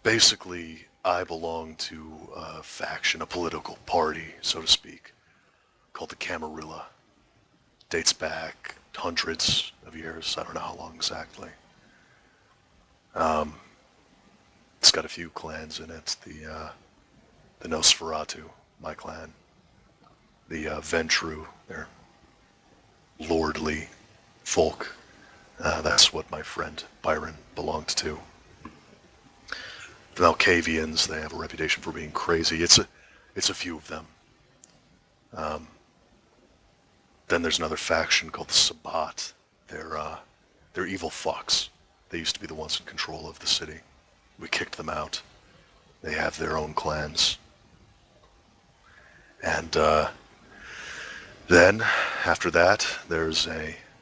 Basically, I belong to a faction, a political party, so to speak, called the Camarilla. Dates back hundreds of years, I don't know how long exactly. It's got a few clans in it. The Nosferatu, my clan. The Ventrue, they're lordly folk. That's what my friend Byron belonged to. The Malkavians, they have a reputation for being crazy. It's a few of them. Then there's another faction called the Sabbat. They're evil fucks. They used to be the ones in control of the city. We kicked them out. They have their own clans. And then, after that, there's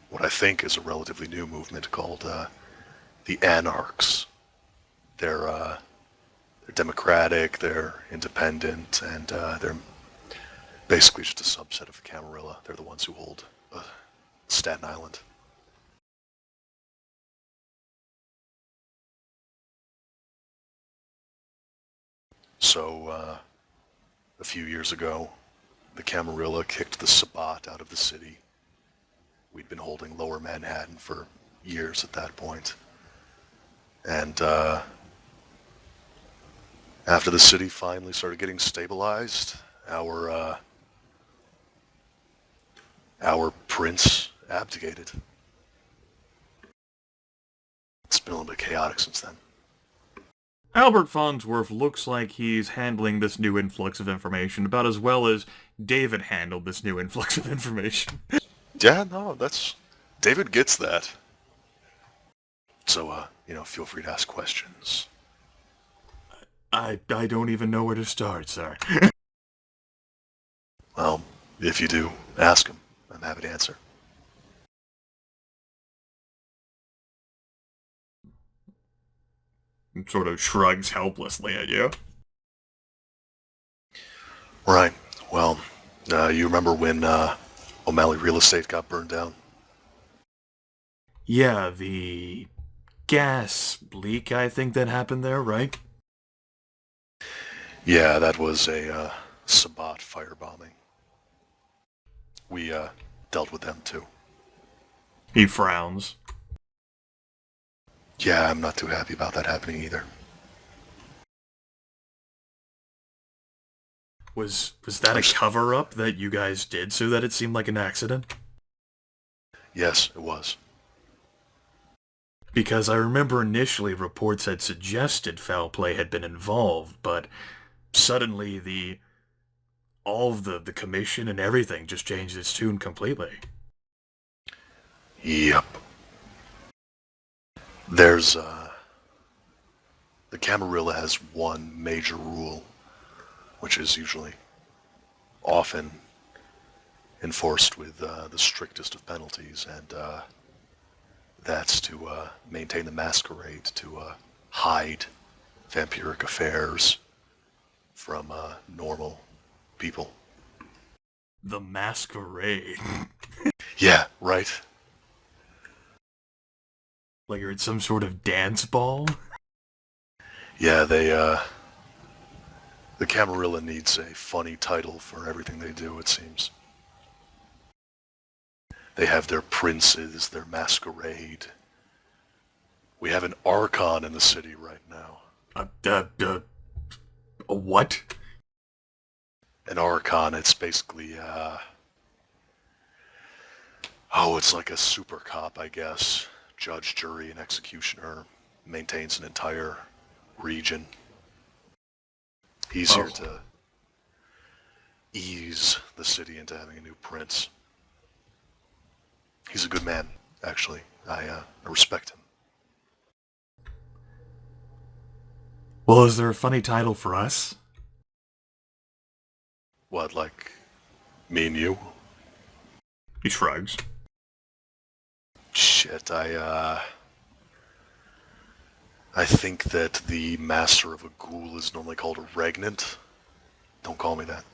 what I think is a relatively new movement called the Anarchs. They're democratic, they're independent, and they're basically just a subset of the Camarilla. They're the ones who hold Staten Island. So, a few years ago, the Camarilla kicked the Sabbat out of the city. We'd been holding Lower Manhattan for years at that point. And after the city finally started getting stabilized, our prince abdicated. It's been a little bit chaotic since then. Albert Farnsworth looks like he's handling this new influx of information about as well as David handled this new influx of information. Yeah, no, David gets that. So, feel free to ask questions. I don't even know where to start, sir. Well, if you do, ask him. I'm happy to answer. Sort of shrugs helplessly at you. Right. Well, you remember when O'Malley Real Estate got burned down? Yeah, the gas leak, I think, that happened there, right? Yeah, that was a Sabbat firebombing. We dealt with them too. He frowns. Yeah, I'm not too happy about that happening either. Was that a cover-up that you guys did so that it seemed like an accident? Yes, it was. Because I remember initially reports had suggested foul play had been involved, but suddenly all of the commission and everything just changed its tune completely. Yep. There's, the Camarilla has one major rule, which is usually often enforced with the strictest of penalties, and that's to maintain the Masquerade, to hide vampiric affairs from normal people. The Masquerade. Yeah, right? Like you're at some sort of dance ball? Yeah, the Camarilla needs a funny title for everything they do, it seems. They have their princes, their masquerade. We have an archon in the city right now. A what? An archon, it's basically, it's like a super cop, I guess. Judge, jury, and executioner. Maintains an entire region. He's here to ease the city into having a new prince. He's a good man, actually. I respect him. Well, is there a funny title for us? What, like me and you? He shrugs. Shit, I think that the master of a ghoul is normally called a regnant. Don't call me that.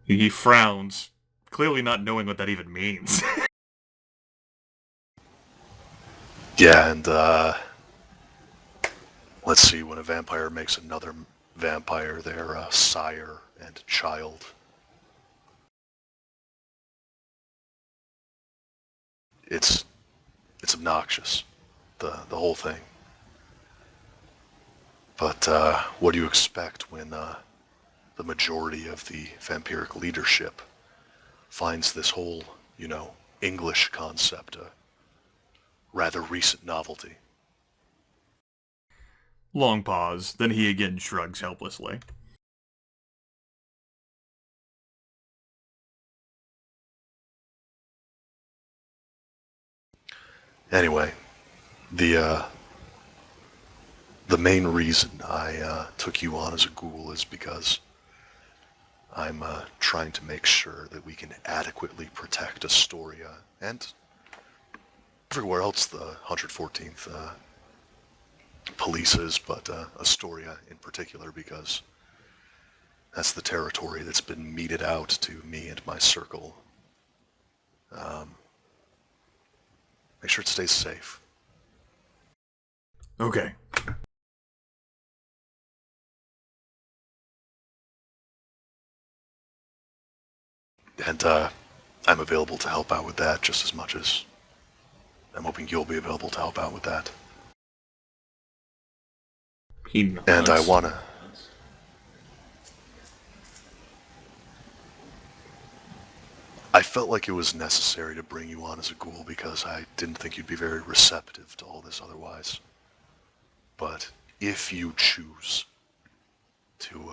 He frowns, clearly not knowing what that even means. Yeah, and, let's see, when a vampire makes another vampire, they're sire and child. It's obnoxious, the whole thing. But, what do you expect when, the majority of the vampiric leadership finds this whole, English concept a rather recent novelty? Long pause, then he again shrugs helplessly. Anyway, the main reason I took you on as a ghoul is because I'm trying to make sure that we can adequately protect Astoria and everywhere else the 114th police is, but Astoria in particular, because that's the territory that's been meted out to me and my circle. Make sure it stays safe. Okay. And I'm available to help out with that just as much as I'm hoping you'll be available to help out with that. He nods. And I wanna... I felt like it was necessary to bring you on as a ghoul because I didn't think you'd be very receptive to all this otherwise. But if you choose to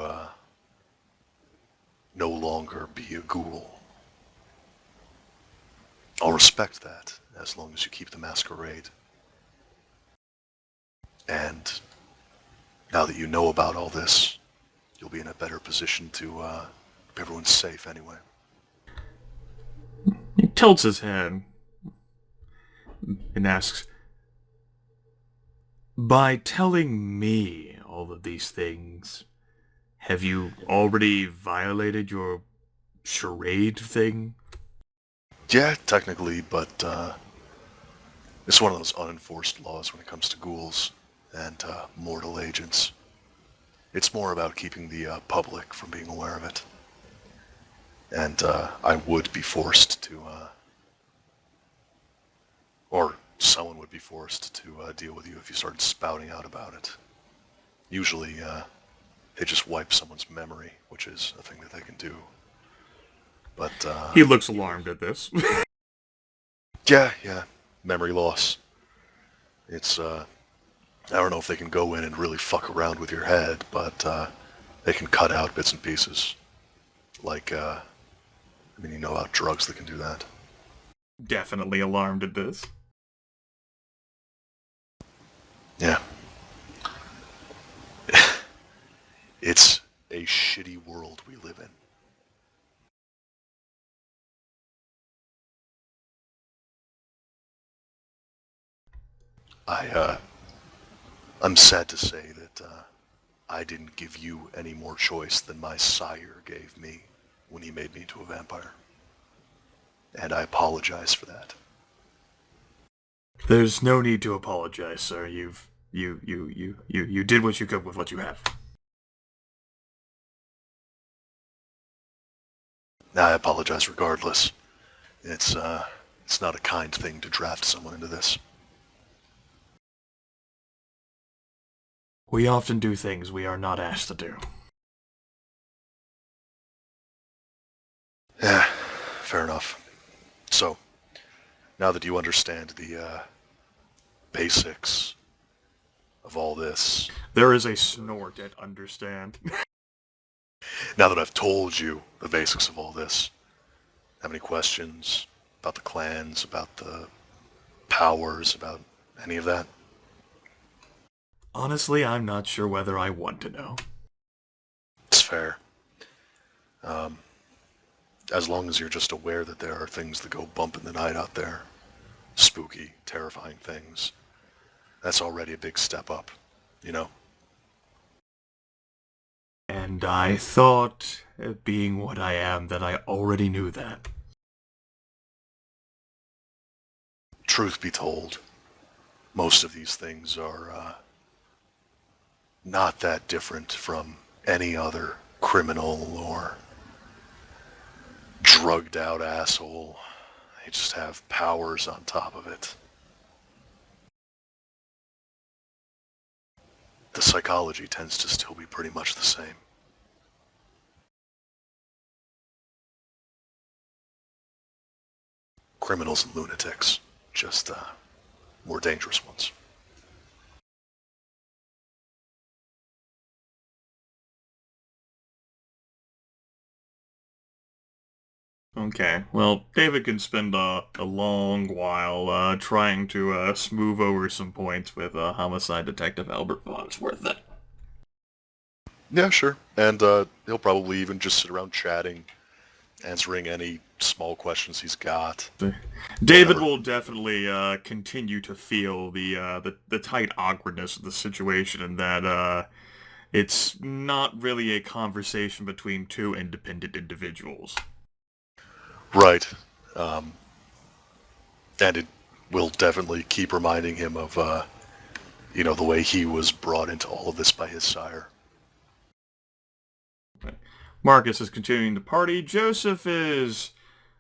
no longer be a ghoul, I'll respect that as long as you keep the masquerade. And now that you know about all this, you'll be in a better position to keep everyone safe anyway. He tilts his head and asks, by telling me all of these things, have you already violated your charade thing? Yeah, technically, but it's one of those unenforced laws when it comes to ghouls and mortal agents. It's more about keeping the public from being aware of it. And I would be forced to, or someone would be forced to deal with you if you started spouting out about it. Usually, they just wipe someone's memory, which is a thing that they can do. But, He looks alarmed at this. yeah, memory loss. It's, I don't know if they can go in and really fuck around with your head, but they can cut out bits and pieces. Like, you know about drugs that can do that. Definitely alarmed at this. Yeah. It's a shitty world we live in. I'm sad to say that I didn't give you any more choice than my sire gave me when he made me into a vampire. and I apologize for that. There's no need to apologize, sir. You did what you could with what you have. I apologize regardless. It's not a kind thing to draft someone into this. We often do things we are not asked to do. Yeah, fair enough. So, now that you understand the basics of all this, There is a snort at understand. now that I've told you the basics of all this, have any questions about the clans, about the powers, about any of that? Honestly, I'm not sure whether I want to know. It's fair. As long as you're just aware that there are things that go bump in the night out there, spooky, terrifying things, that's already a big step up, you know? And I thought, being what I am, that I already knew that. Truth be told, most of these things are not that different from any other criminal or drugged out asshole. They just have powers on top of it. The psychology tends to still be pretty much the same. Criminals and lunatics, just more dangerous ones. Okay, well, David can spend a long while trying to smooth over some points with Homicide Detective Albert Farnsworth. Yeah, sure. And he'll probably even just sit around chatting, answering any small questions he's got. David Whatever. will definitely continue to feel the tight awkwardness of the situation, and that it's not really a conversation between two independent individuals. Right. And it will definitely keep reminding him of, the way he was brought into all of this by his sire. Marcus is continuing the party. Joseph is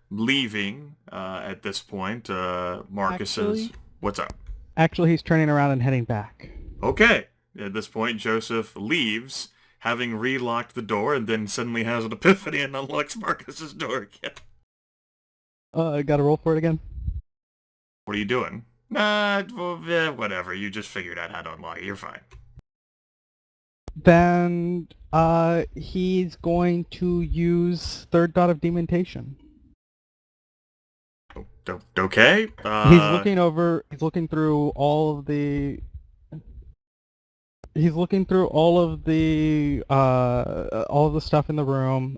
leaving at this point. Marcus is... What's up? Actually, he's turning around and heading back. Okay. At this point, Joseph leaves, having relocked the door, and then suddenly has an epiphany and unlocks Marcus's door again. Gotta roll for it again? What are you doing? Whatever. You just figured out how to unlock it. You're fine. Then, he's going to use Third Dot of Dementation. Okay. He's looking through all of the... He's looking through all of the stuff in the room,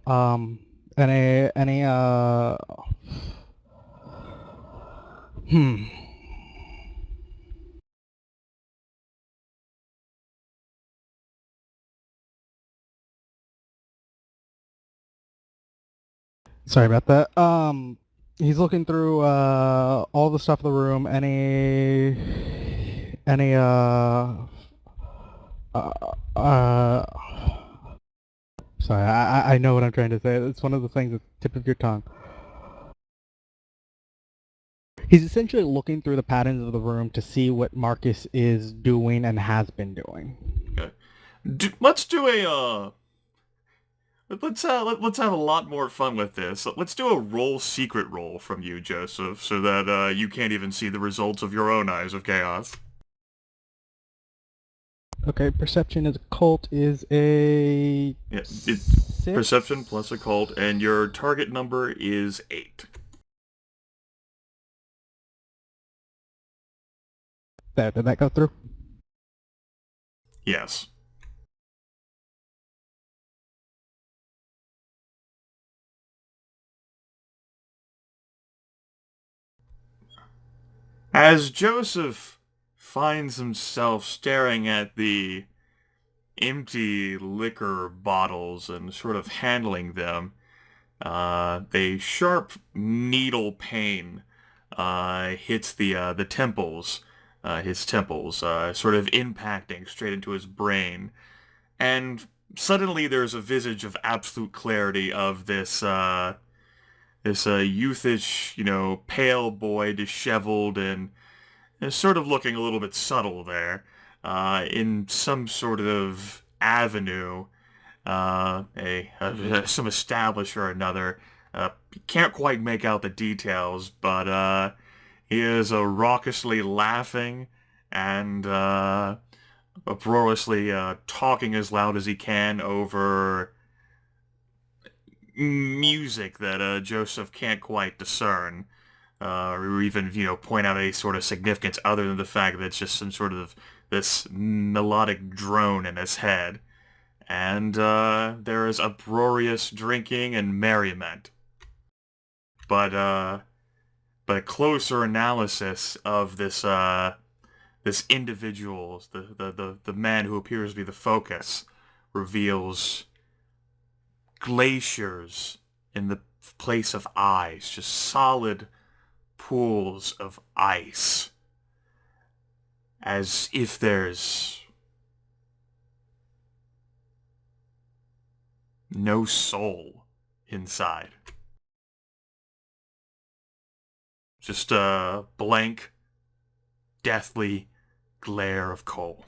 Sorry about that. He's looking through all the stuff in the room, sorry, I know what I'm trying to say. It's one of the things at the tip of your tongue. He's essentially looking through the patterns of the room to see what Marcus is doing and has been doing. Okay. Let's do a let's have a lot more fun with this. Let's do a roll secret roll from you, Joseph, so that you can't even see the results of your own eyes of chaos. Okay, perception as occult is a... Yeah, six? Perception plus occult, and your target number is 8. There, did that go through? Yes. As Joseph finds himself staring at the empty liquor bottles and sort of handling them, A sharp needle pain hits the temples, his temples, sort of impacting straight into his brain. And suddenly there's a visage of absolute clarity of this youthish, pale boy, disheveled and sort of looking a little bit subtle there, in some sort of avenue, some establishment or another. Can't quite make out the details, but he is raucously laughing and uproariously talking as loud as he can over music that Joseph can't quite discern, or even, point out any sort of significance other than the fact that it's just some sort of this melodic drone in his head. And there is uproarious drinking and merriment. But closer analysis of this individual, the man who appears to be the focus, reveals glaciers in the place of eyes, just solid pools of ice, as if there's no soul inside. Just a blank, deathly glare of cold.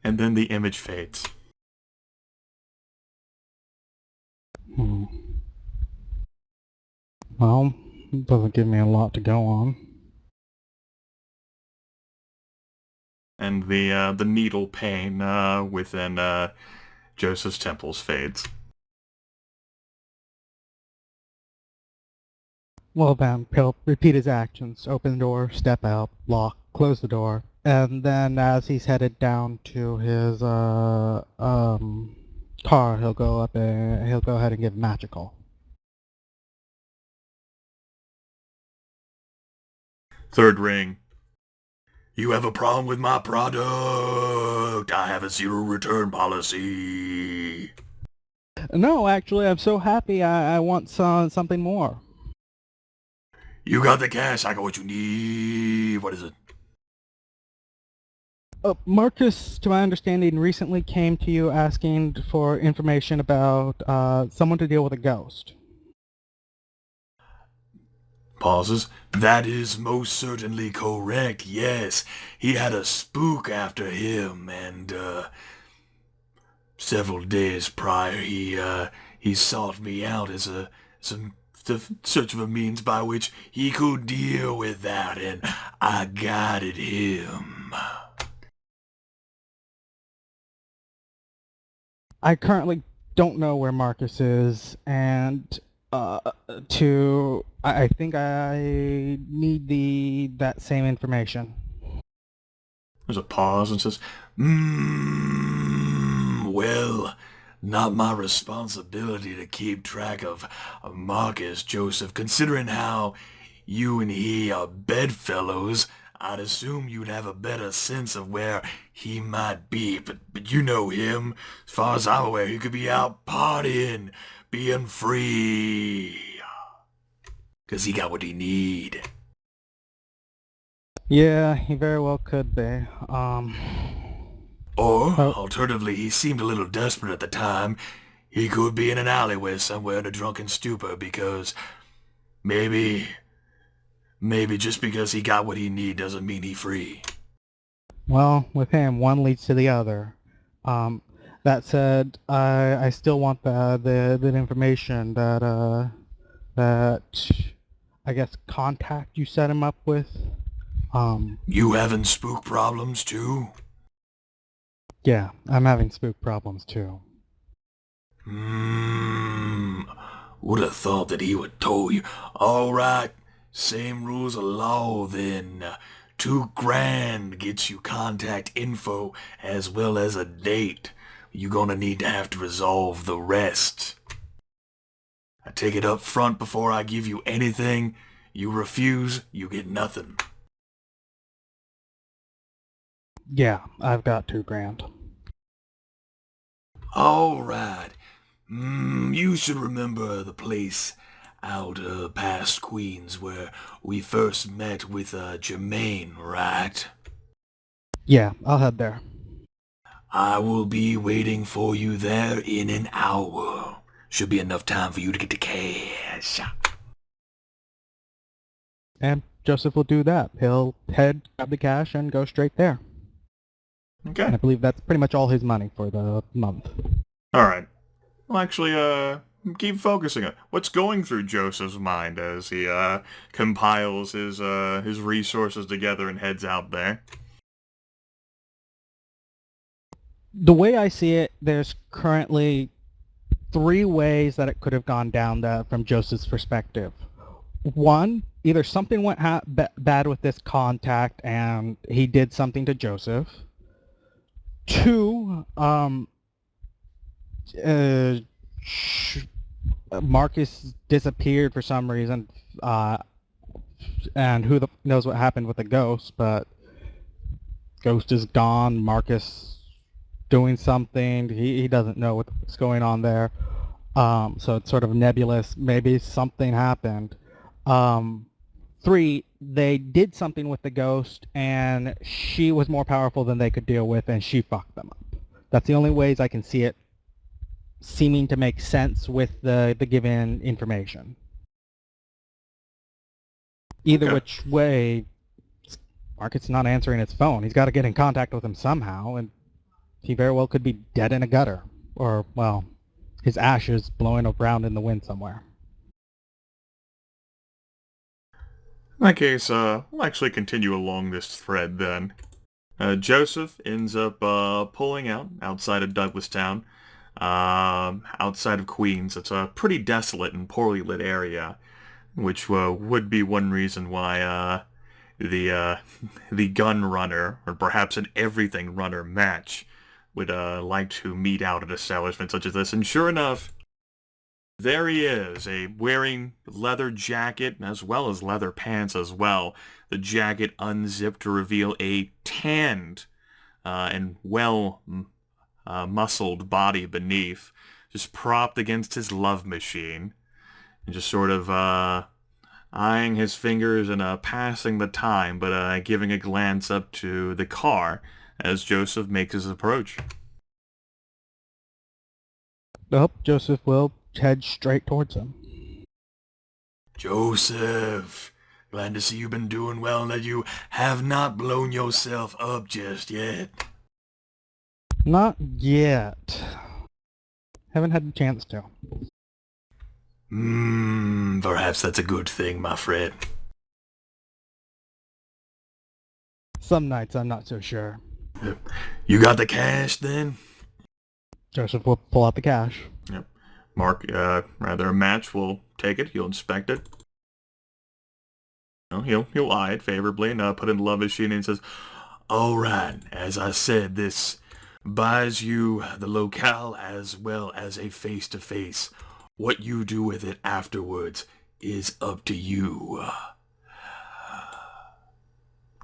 And then the image fades. Well, it doesn't give me a lot to go on. And the needle pain within Joseph's temples fades. Well then, he'll repeat his actions. Open the door, step out, lock, close the door. And then as he's headed down to his car, he'll go ahead and give Match a call. Third ring. You have a problem with my product. I have a zero return policy. No, actually, I'm so happy. I want something more. You got the cash. I got what you need. What is it? Marcus, to my understanding, recently came to you asking for information about someone to deal with a ghost. Pauses. That is most certainly correct, yes. He had a spook after him, and several days prior he sought me out as the search of a means by which he could deal with that, and I guided him. I currently don't know where Marcus is, and I think I need that same information. There's a pause and says, well, not my responsibility to keep track of Marcus, Joseph. Considering how you and he are bedfellows, I'd assume you'd have a better sense of where he might be. But you know him. As far as I'm aware, he could be out partying, being free. 'Cause he got what he need. Yeah, he very well could be. Or, alternatively, he seemed a little desperate at the time. He could be in an alleyway somewhere in a drunken stupor because maybe just because he got what he need doesn't mean he free. Well, with him, one leads to the other. That said, I still want the information that I guess contact you set him up with. You having spook problems too? Yeah, I'm having spook problems too. Would have thought that he would told you. Alright, same rules of law then. $2,000 gets you contact info as well as a date. You're gonna need to have to resolve the rest. I take it up front before I give you anything. You refuse, you get nothing. Yeah, I've got $2,000. Alright. You should remember the place out past Queens where we first met with Jermaine, right? Yeah, I'll head there. I will be waiting for you there in an hour. Should be enough time for you to get the cash. And Joseph will do that. He'll head, grab the cash, and go straight there. Okay. And I believe that's pretty much all his money for the month. Alright. Well, actually, keep focusing on what's going through Joseph's mind as he, compiles his resources together and heads out there. The way I see it, there's currently 3 ways that it could have gone down from Joseph's perspective. 1, either something went bad with this contact and he did something to Joseph. 2, Marcus disappeared for some reason, and who knows what happened with the ghost, but ghost is gone, Marcus doing something, he doesn't know what's going on there, so it's sort of nebulous, maybe something happened. 3, they did something with the ghost, and she was more powerful than they could deal with, and she fucked them up. That's the only ways I can see it seeming to make sense with the given information. Either Okay. which way, Marcus not answering his phone. He's got to get in contact with him somehow, and he very well could be dead in a gutter. Or, well, his ashes blowing around in the wind somewhere. In that case, we'll actually continue along this thread then. Joseph ends up pulling out outside of Douglastown, outside of Queens. It's a pretty desolate and poorly lit area, which would be one reason why the gun runner, or perhaps an everything runner match, would like to meet out at establishments such as this. And sure enough, there he is, wearing leather jacket as well as leather pants as well. The jacket unzipped to reveal a tanned and muscled body beneath, just propped against his love machine, and just sort of eyeing his fingers and passing the time, but giving a glance up to the car as Joseph makes his approach. Nope, Joseph will head straight towards him. Joseph, glad to see you've been doing well and that you have not blown yourself up just yet. Not yet. Haven't had the chance to. Perhaps that's a good thing, my friend. Some nights I'm not so sure. You got the cash then? Joseph will pull out the cash. Yep. Mark, rather a match will take it. He'll inspect it. He'll eye it favorably and put it in the love machine and says, "All right, as I said, this buys you the locale as well as a face-to-face. What you do with it afterwards is up to you.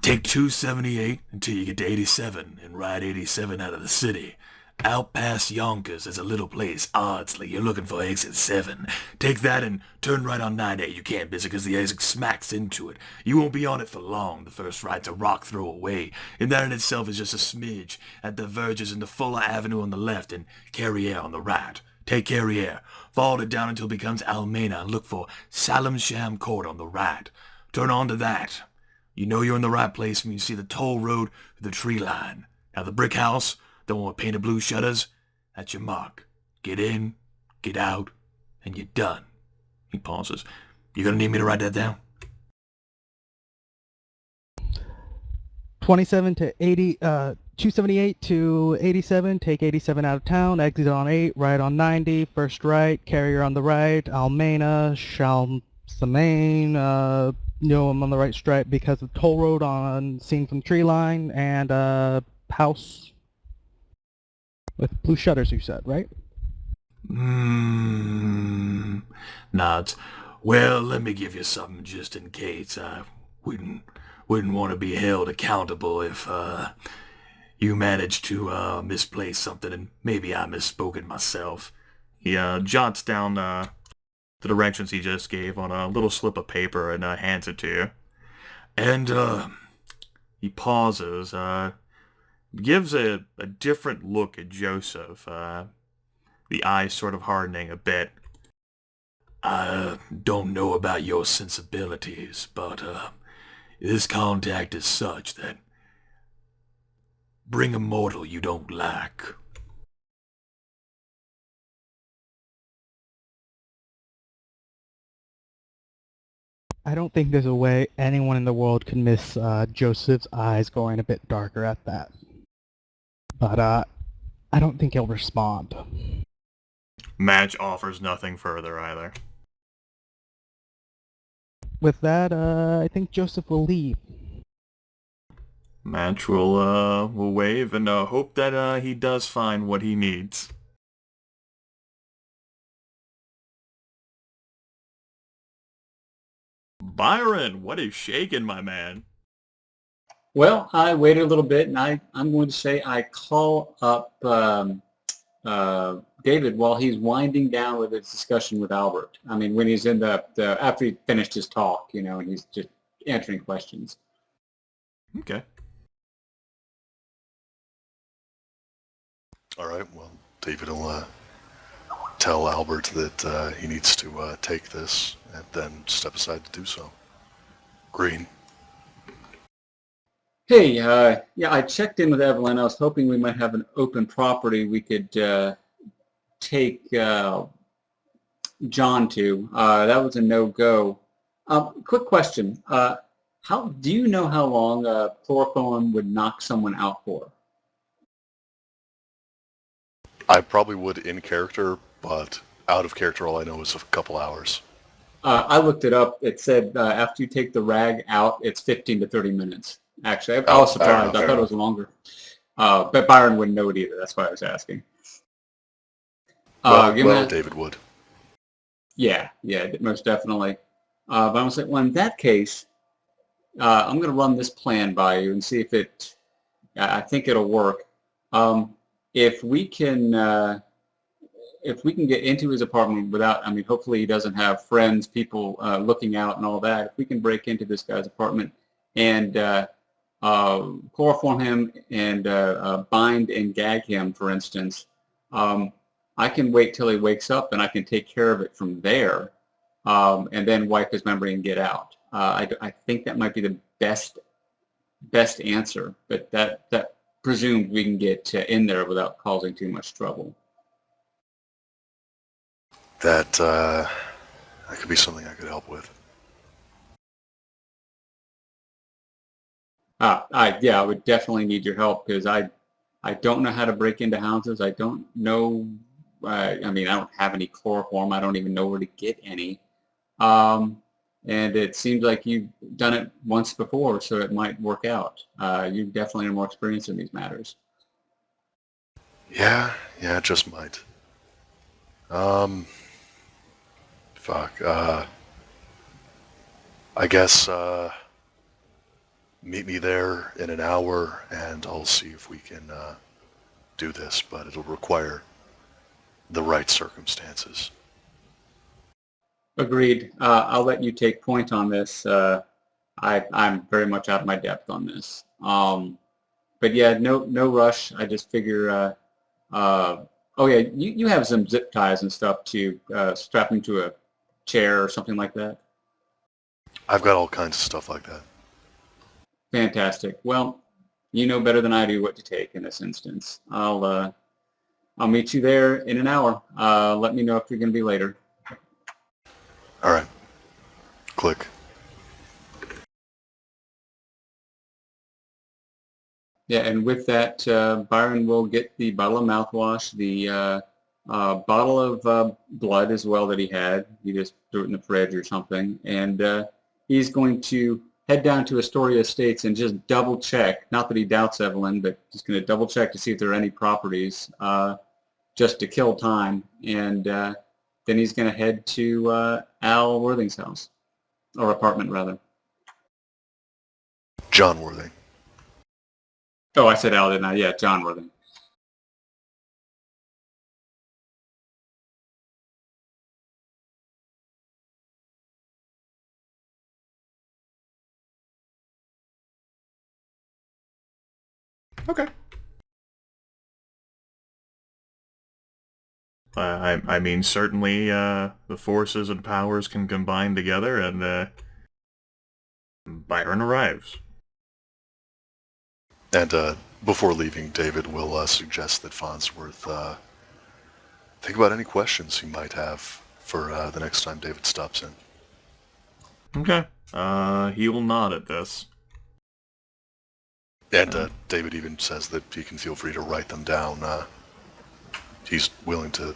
Take 278 until you get to 87 and ride 87 out of the city. Out past Yonkers, there's a little place, Ardsley. You're looking for exit 7. Take that and turn right on 9A. You can't miss it because the exit smacks into it. You won't be on it for long. The first right's a rock throw away, and that in itself is just a smidge. That diverges into Fuller Avenue on the left and Carriere on the right. Take Carriere. Follow it down until it becomes Almena and look for Salem Sham Court on the right. Turn on to that. You know you're in the right place when you see the toll road with the tree line. Now the brick house, the one with painted blue shutters, that's your mark. Get in, get out, and you're done." He pauses. "You gonna need me to write that down?" 27 to 80, 278 to 87, take 87 out of town, exit on 8, right on 90, first right, Carrier on the right, Almena, Chalsamain, I'm on the right stripe because of toll road on seen from tree line, and house with blue shutters, you said, right? Nods. "Well, let me give you something just in case. I wouldn't want to be held accountable if you managed to misplace something and maybe I misspoken myself. He jots down the directions he just gave on a little slip of paper and hands it to you. And he pauses, gives a different look at Joseph, the eyes sort of hardening a bit. I don't know about your sensibilities, but this contact is such that bring a mortal you don't like. I don't think there's a way anyone in the world could miss Joseph's eyes going a bit darker at that. But I don't think he'll respond. Match offers nothing further either. With that, I think Joseph will leave. Match will wave and hope that he does find what he needs. Byron, what is shaking, my man? Well, I waited a little bit, and I'm going to say I call up David while he's winding down with his discussion with Albert. I mean, when he's in the after he finished his talk, you know, and he's just answering questions. Okay. All right, well, David will tell Albert that he needs to take this and then step aside to do so. Green. Hey, yeah, I checked in with Evelyn. I was hoping we might have an open property we could take John to. That was a no-go. Quick question. How do you know how long chloroform would knock someone out for? I probably would in character, but out of character all I know is a couple hours. I looked it up. It said after you take the rag out, it's 15 to 30 minutes. Actually, I was surprised. I thought it was longer. But Byron wouldn't know it either. That's why I was asking. Well, David would. Yeah, most definitely. But I was like, well, in that case, I'm going to run this plan by you and see if it. I think it'll work. If we can get into his apartment without, I mean, hopefully he doesn't have friends, people looking out and all that. If we can break into this guy's apartment and chloroform him and bind and gag him, for instance, I can wait till he wakes up and I can take care of it from there, and then wipe his memory and get out. I think that might be the best answer, but that presumes we can get in there without causing too much trouble. That could be something I could help with. Yeah, I would definitely need your help because I don't know how to break into houses. I don't know. I mean, I don't have any chloroform. I don't even know where to get any. And it seems like you've done it once before, so it might work out. You definitely are more experienced in these matters. Yeah, it just might. Fuck. I guess meet me there in an hour, and I'll see if we can do this, but it'll require the right circumstances. Agreed. I'll let you take point on this. I'm very much out of my depth on this. But yeah, no rush. I just figure. Oh yeah, you have some zip ties and stuff to strap him to a chair or something like that. I've got all kinds of stuff like that. Fantastic. Well, you know better than I do what to take in this instance. I'll meet you there in an hour. Let me know if you're going to be later. All right. Click. Yeah, and with that, Byron will get the bottle of mouthwash, the bottle of blood as well that he had. He just threw it in the fridge or something. And he's going to head down to Astoria Estates and just double check, not that he doubts Evelyn, but just going to double check to see if there are any properties just to kill time. And then he's going to head to Al Worthing's house, or apartment rather. John Worthing. Oh, I said Al, didn't I? Yeah, John Worthing. Okay. I mean, certainly the forces and powers can combine together, and Byron arrives. And before leaving, David will suggest that Farnsworth think about any questions he might have for the next time David stops in. Okay. He will nod at this. And David even says that he can feel free to write them down. He's willing to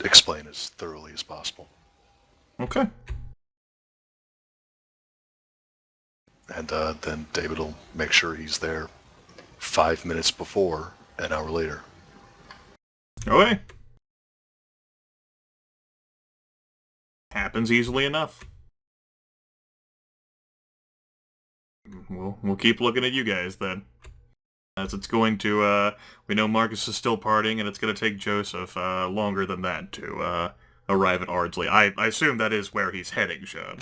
explain as thoroughly as possible. Okay. And then David will make sure he's there 5 minutes before, an hour later. Okay. Happens easily enough. We'll keep looking at you guys then. As it's going to, we know Marcus is still partying, and it's going to take Joseph longer than that to arrive at Ardsley. I assume that is where he's heading, Sean.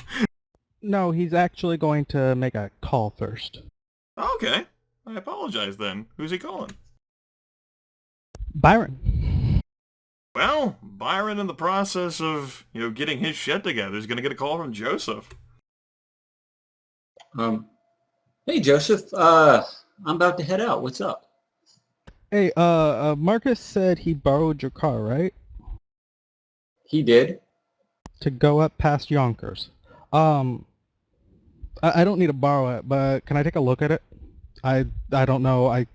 No, he's actually going to make a call first. Okay. I apologize then. Who's he calling? Byron. Well, Byron, in the process of, getting his shit together, is going to get a call from Joseph. Hey, Joseph. I'm about to head out. What's up? Hey, Marcus said he borrowed your car, right? He did. To go up past Yonkers. I don't need to borrow it, but can I take a look at it? I don't know. I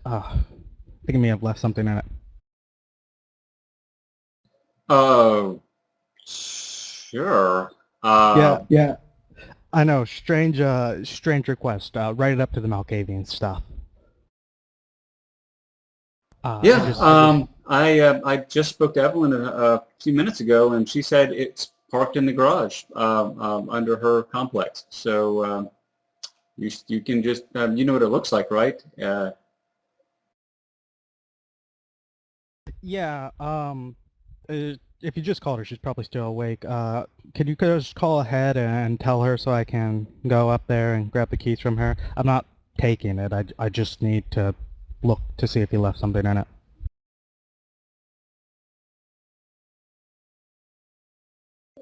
think I may have left something in it. Sure. Yeah. I know. Strange request. Write it up to the Malkavian stuff. I just spoke to Evelyn a few minutes ago, and she said it's parked in the garage under her complex. So you can just you know what it looks like, right? Yeah. If you just called her, she's probably still awake. Can you just call ahead and tell her so I can go up there and grab the keys from her? I'm not taking it. I just need to look to see if he left something in it.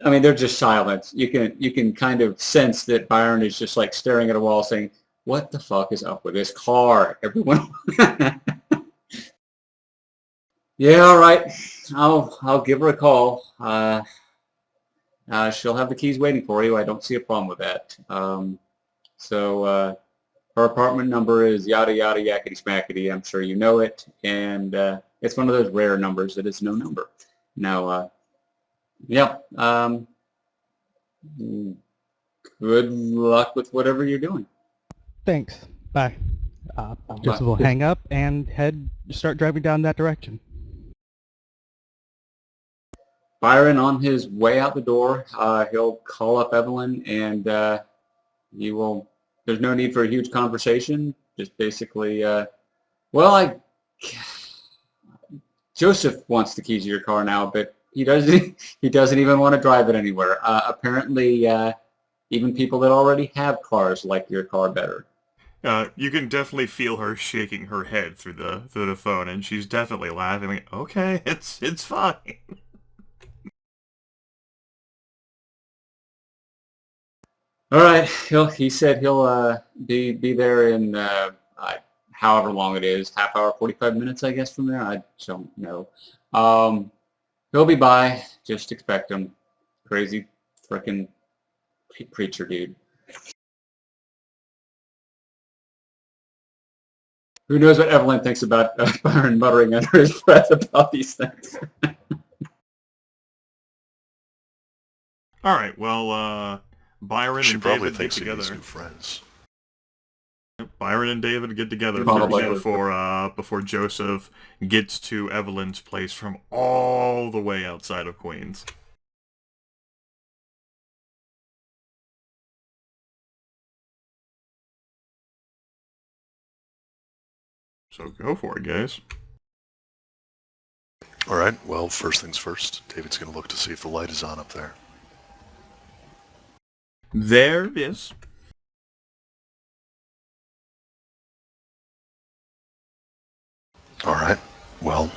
I mean, they're just silent. You can kind of sense that Byron is just like staring at a wall, saying, "What the fuck is up with this car?" Everyone. Yeah, all right. I'll give her a call. She'll have the keys waiting for you. I don't see a problem with that. So her apartment number is yada yada yakety smackety. I'm sure you know it, and it's one of those rare numbers that is no number. Now, yeah. Good luck with whatever you're doing. Thanks. Bye. Just will hang up and start driving down that direction. Byron, on his way out the door, he'll call up Evelyn, and you will. There's no need for a huge conversation. Just basically, Joseph wants the keys to your car now, but he doesn't. He doesn't even want to drive it anywhere. Apparently, even people that already have cars like your car better. You can definitely feel her shaking her head through the phone, and she's definitely laughing. Like, okay, it's fine. All right. He said he'll be there in however long it is, half hour, 45 minutes, I guess, from there. I don't know. He'll be by. Just expect him. Crazy frickin' preacher dude. Who knows what Evelyn thinks about Byron muttering under his breath about these things. All right. Well, Byron She and probably David thinks get he needs together. new friends. Byron and David get together Probably. first before Joseph gets to Evelyn's place from all the way outside of Queens. So go for it, guys. All right, well, first things first. David's going to look to see if the light is on up there. There it is. All right. Well,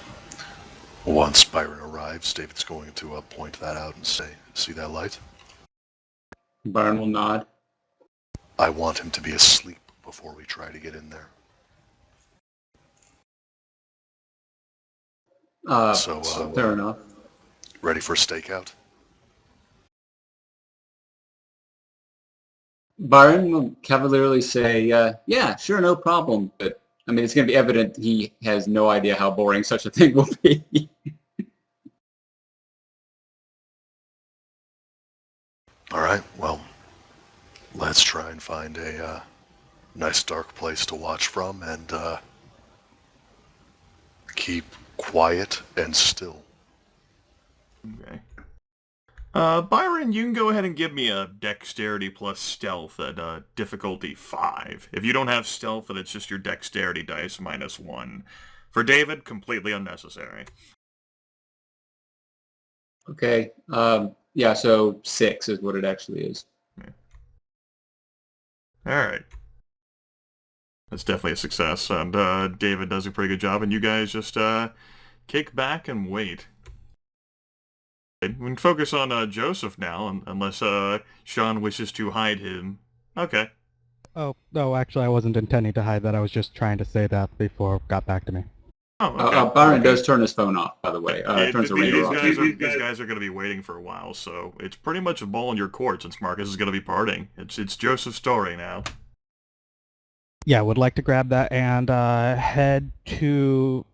once Byron arrives, David's going to point that out and say, see that light? Byron will nod. I want him to be asleep before we try to get in there. Fair enough. Ready for stakeout? Byron will cavalierly say, yeah, sure, no problem. But, I mean, it's going to be evident he has no idea how boring such a thing will be. All right, well, let's try and find a nice dark place to watch from and keep quiet and still. Okay. Byron, you can go ahead and give me a dexterity plus stealth at difficulty 5. If you don't have stealth, then it's just your dexterity dice minus 1. For David, completely unnecessary. Okay. Yeah, so 6 is what it actually is. Yeah. Alright. That's definitely a success, and David does a pretty good job, and you guys just kick back and wait. We can focus on Joseph now, unless Sean wishes to hide him. Okay. Oh, no, actually I wasn't intending to hide that. I was just trying to say that before it got back to me. Oh, okay. Byron does turn his phone off, by the way. Turns the ringer off. These guys are going to be waiting for a while, so it's pretty much a ball in your court since Marcus is going to be parting. It's Joseph's story now. Yeah, would like to grab that and head to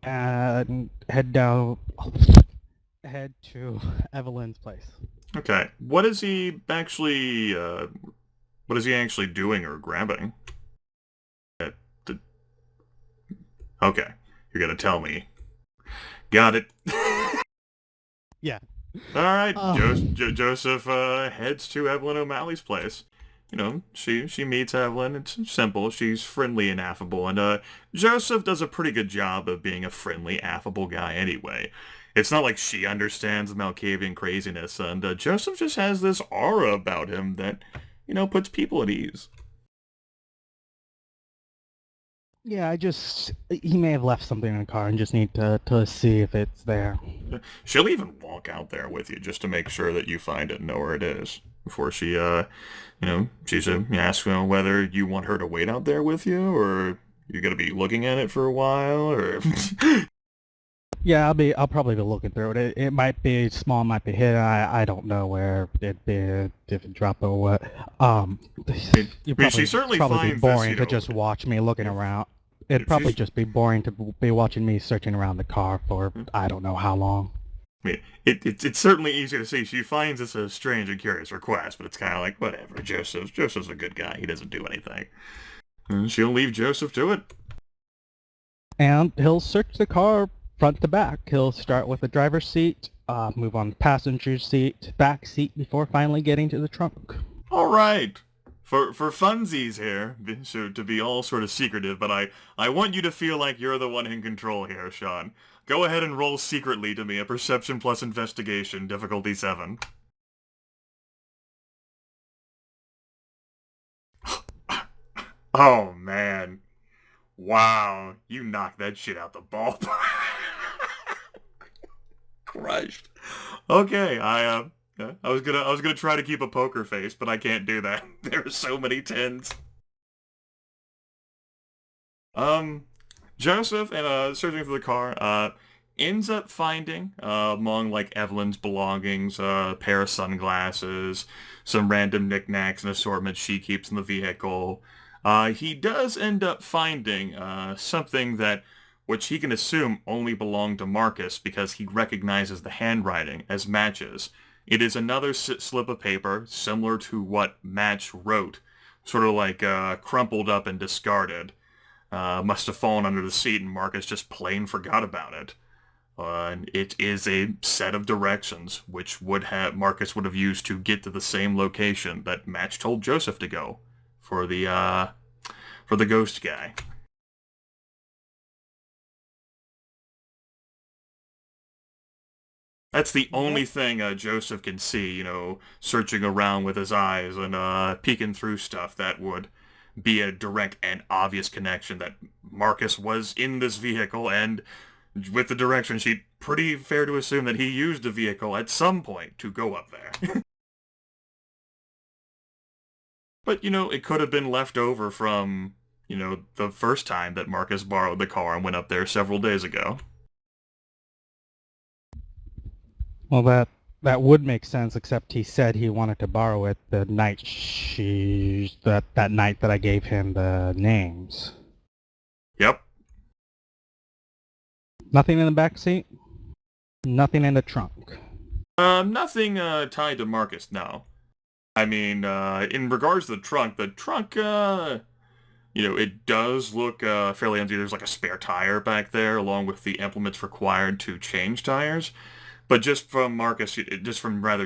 Evelyn's place. Okay. What is he actually doing or grabbing? Okay. You're going to tell me. Got it. Yeah. All right. Joseph heads to Evelyn O'Malley's place. You know, she meets Evelyn. It's simple. She's friendly and affable. And Joseph does a pretty good job of being a friendly, affable guy anyway. It's not like she understands the Malkavian craziness. And Joseph just has this aura about him that, you know, puts people at ease. Yeah, he may have left something in the car and just need to see if it's there. She'll even walk out there with you just to make sure that you find it and know where it is. Before she, she's asks whether you want her to wait out there with you, or you're going to be looking at it for a while, or... Yeah, I'll probably be looking through it. It might be small, might be hidden. I don't know where it'd be, if it dropped or what. She certainly probably finds be boring this, to just watch me looking around. It'd probably just be boring to be watching me searching around the car for I don't know how long. I mean, it's certainly easy to see. She finds this a strange and curious request, but it's kind of like, whatever, Joseph's a good guy. He doesn't do anything. And she'll leave Joseph to it. And he'll search the car front to back. He'll start with the driver's seat, move on to the passenger seat, back seat before finally getting to the trunk. All right. For funsies here, so to be all sort of secretive, but I want you to feel like you're the one in control here, Sean. Go ahead and roll secretly to me a perception plus investigation, difficulty 7. Oh, man. Wow. You knocked that shit out the ballpark. Crushed. Okay, I was gonna try to keep a poker face, but I can't do that. There are so many 10s. Joseph, and searching for the car, ends up finding, among, like, Evelyn's belongings, a pair of sunglasses, some random knickknacks and assortments she keeps in the vehicle. He does end up finding, something that, which he can assume only belonged to Marcus because he recognizes the handwriting as Match's. It is another slip of paper, similar to what Match wrote, sort of like crumpled up and discarded. Must have fallen under the seat and Marcus just plain forgot about it. And it is a set of directions which Marcus would have used to get to the same location that Match told Joseph to go for the ghost guy. That's the only thing Joseph can see, you know, searching around with his eyes and peeking through stuff that would be a direct and obvious connection that Marcus was in this vehicle, and with the direction sheet, pretty fair to assume that he used the vehicle at some point to go up there. But, it could have been left over from, the first time that Marcus borrowed the car and went up there several days ago. Well, that would make sense, except he said he wanted to borrow it the night that night that I gave him the names. Yep. Nothing in the back seat? Nothing in the trunk? Nothing tied to Marcus, no. I mean, in regards to the trunk, it does look fairly empty. There's like a spare tire back there, along with the implements required to change tires. But just from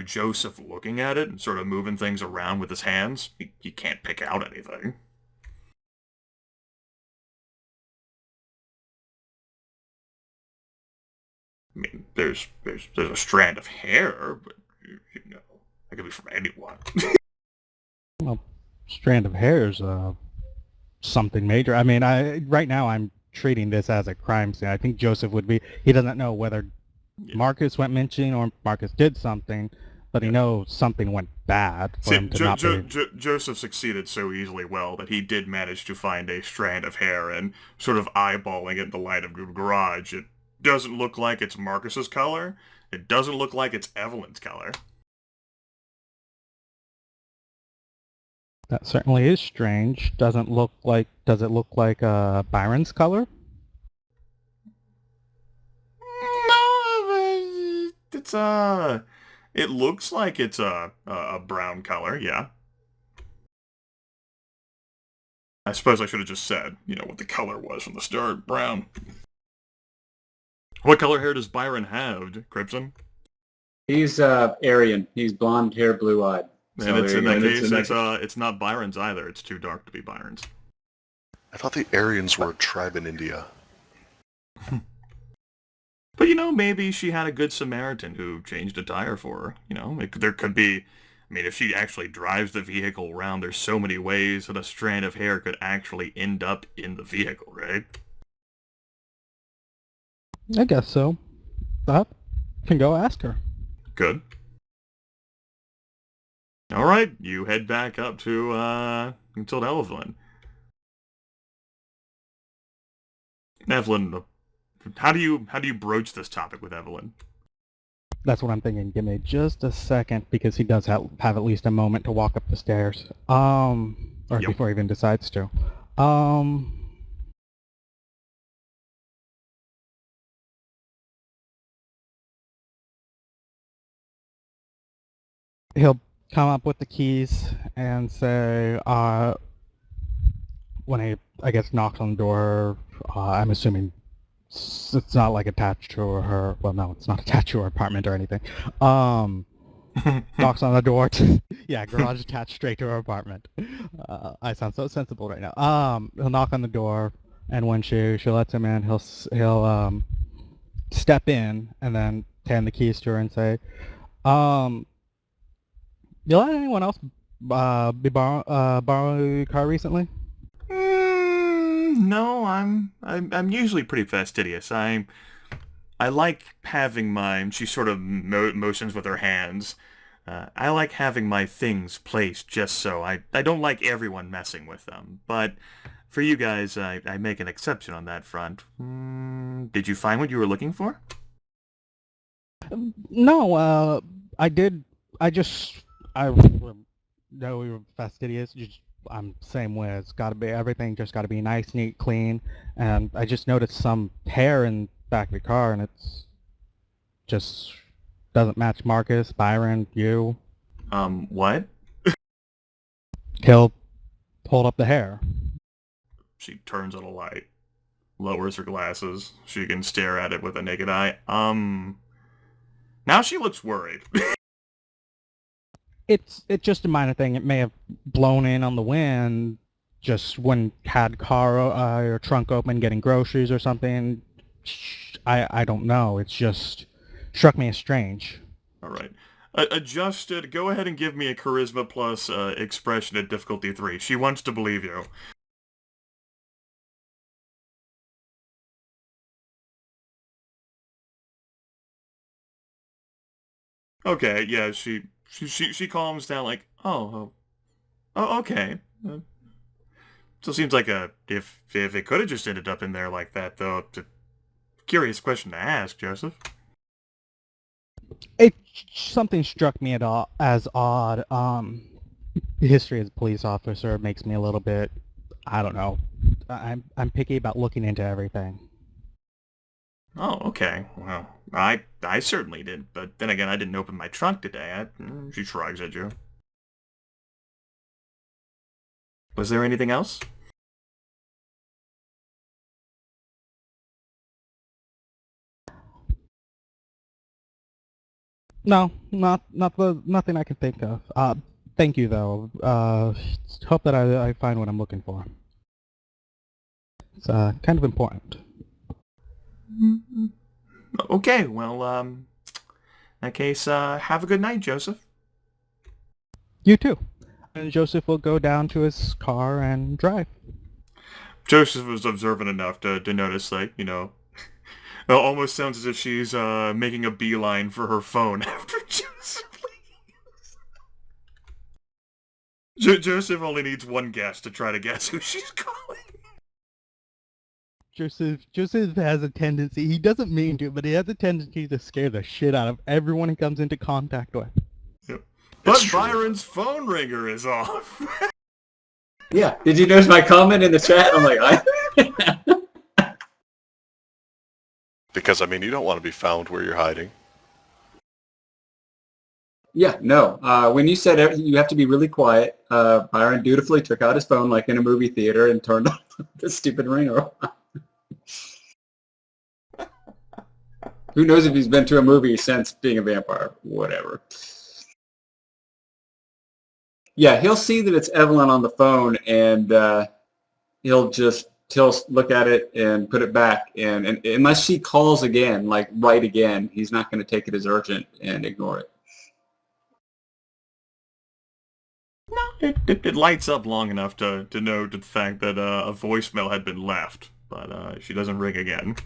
Joseph looking at it and sort of moving things around with his hands, you can't pick out anything. I mean, there's a strand of hair, but, that could be from anyone. Well, strand of hair is something major. I mean, right now I'm treating this as a crime scene. I think Joseph would be. He doesn't know whether Marcus went missing or Marcus did something, but he knows something went bad for him to not be. Joseph succeeded so easily well that he did manage to find a strand of hair, and sort of eyeballing it in the light of the garage, it doesn't look like it's Marcus's color. It doesn't look like it's Evelyn's color. That certainly is strange. Does it look like Byron's color? No, it's it looks like it's a brown color, yeah. I suppose I should have just said, what the color was from the start, brown. What color hair does Byron have, Krypsyn? He's Aryan. He's blonde hair, blue-eyed. And So it's there in you that go. case, it's not Byron's either. It's too dark to be Byron's. I thought the Aryans were a tribe in India. But, maybe she had a good Samaritan who changed a tire for her. There could be... I mean, if she actually drives the vehicle around, there's so many ways that a strand of hair could actually end up in the vehicle, right? I guess so. But can go ask her. Good. All right, you head back up to Evelyn. Evelyn, how do you broach this topic with Evelyn? That's what I'm thinking. Give me just a second, because he does have at least a moment to walk up the stairs. Or Yep. before he even decides to. He'll come up with the keys and say, when he, I guess, knocks on the door, I'm assuming it's not like attached to her, well, no, it's not attached to her apartment or anything. Knocks on the door. Yeah, garage attached straight to her apartment. I sound so sensible right now. He'll knock on the door, and when she lets him in, he'll step in and then hand the keys to her and say, you let anyone else borrow your car recently? No, I'm usually pretty fastidious. I like having my... She sort of motions with her hands. I like having my things placed just so. I don't like everyone messing with them. But for you guys, I make an exception on that front. Did you find what you were looking for? No, I did. I know we were fastidious. I'm same way. It's got to be everything. Just got to be nice, neat, clean. And I just noticed some hair in the back of the car, and it's just doesn't match Marcus, Byron, you. What? He'll hold up the hair. She turns on a light, lowers her glasses. She can stare at it with a naked eye. Now she looks worried. It's just a minor thing. It may have blown in on the wind just when had car or trunk open getting groceries or something. I don't know. It's just struck me as strange. All right. Adjusted, go ahead and give me a charisma plus expression at difficulty 3. She wants to believe you. Okay, yeah, she calms down like, oh, okay. Still seems like if it could have just ended up in there like that, though. It's a curious question to ask, Joseph. Something struck me as odd. History as a police officer makes me a little bit, I don't know. I'm picky about looking into everything. Oh, okay. Well, I certainly did, but then again, I didn't open my trunk today. She shrugs at you. Was there anything else? No, nothing I can think of. Thank you though. Hope that I find what I'm looking for. It's kind of important. Okay, well, in that case, have a good night, Joseph. You too. And Joseph will go down to his car and drive. Joseph was observant enough to notice, like, it almost sounds as if she's making a beeline for her phone after Joseph leaves. Joseph only needs one guess to try to guess who she's calling. Joseph has a tendency, he doesn't mean to, but he has a tendency to scare the shit out of everyone he comes into contact with. Yep. But Byron's phone ringer is off. Yeah, did you notice my comment in the chat? I'm like, Because, I mean, you don't want to be found where you're hiding. Yeah, no. When you said you have to be really quiet, Byron dutifully took out his phone like in a movie theater and turned off the stupid ringer. Who knows if he's been to a movie since being a vampire? Whatever. Yeah, he'll see that it's Evelyn on the phone, and he'll look at it and put it back. And unless she calls again, like right again, he's not going to take it as urgent and ignore it. No, it lights up long enough to note the fact that a voicemail had been left, but she doesn't ring again.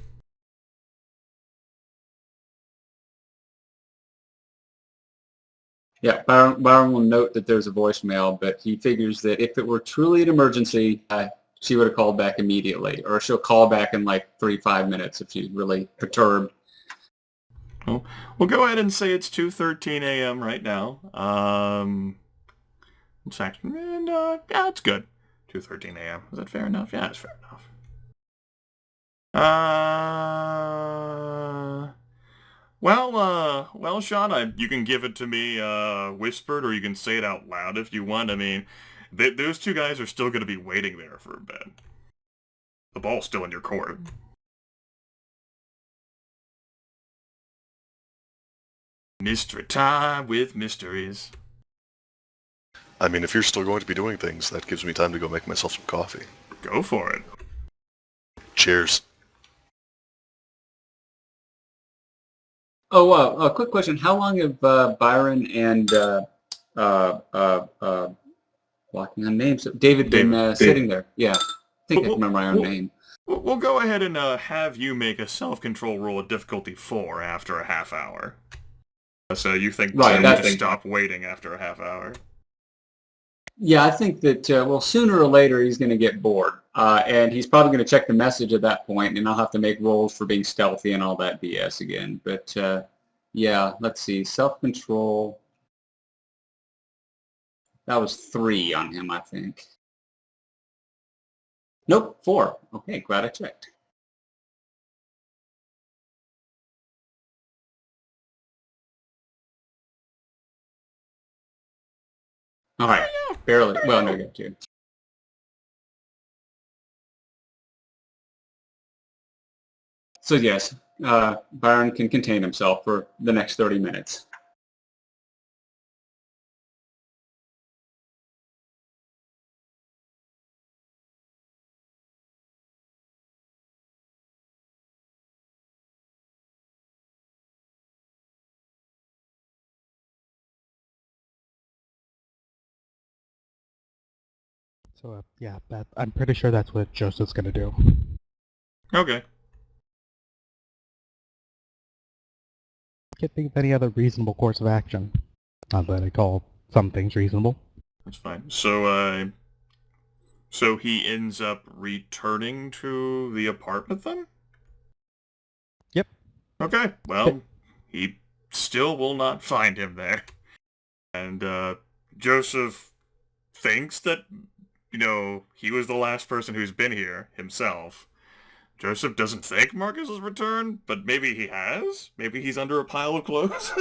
Yeah, Byron will note that there's a voicemail, but he figures that if it were truly an emergency, she would have called back immediately, or she'll call back in like 5 minutes if she's really perturbed. Well, we'll go ahead and say it's 2:13 a.m. right now. In fact, and yeah, it's good. 2:13 a.m. Is that fair enough? Yeah, it's fair enough. Well, Sean, you can give it to me whispered, or you can say it out loud if you want. I mean, those two guys are still going to be waiting there for a bit. The ball's still in your court. Mystery time with mysteries. I mean, if you're still going to be doing things, that gives me time to go make myself some coffee. Go for it. Cheers. Oh, a quick question. How long have Byron and blocking on names, David been sitting there? Yeah, I think I can remember my own name. We'll go ahead and have you make a self-control roll of difficulty 4 after a half hour. So you think right, you just stop waiting after a half hour? Yeah, I think that, well, sooner or later he's going to get bored. And he's probably going to check the message at that point, and I'll have to make rolls for being stealthy and all that BS again. But, yeah, let's see. Self-control. That was 3 on him, I think. Nope, 4. Okay, glad I checked. All right, barely. Well, no, you got 2. So yes, Byron can contain himself for the next 30 minutes. So yeah, I'm pretty sure that's what Joseph's gonna do. Okay. Can't think of any other reasonable course of action. Not that I call some things reasonable. That's fine. So he ends up returning to the apartment then? Yep. Okay, well, he still will not find him there. And, Joseph thinks that, he was the last person who's been here himself. Joseph doesn't think Marcus has returned, but maybe he has? Maybe he's under a pile of clothes?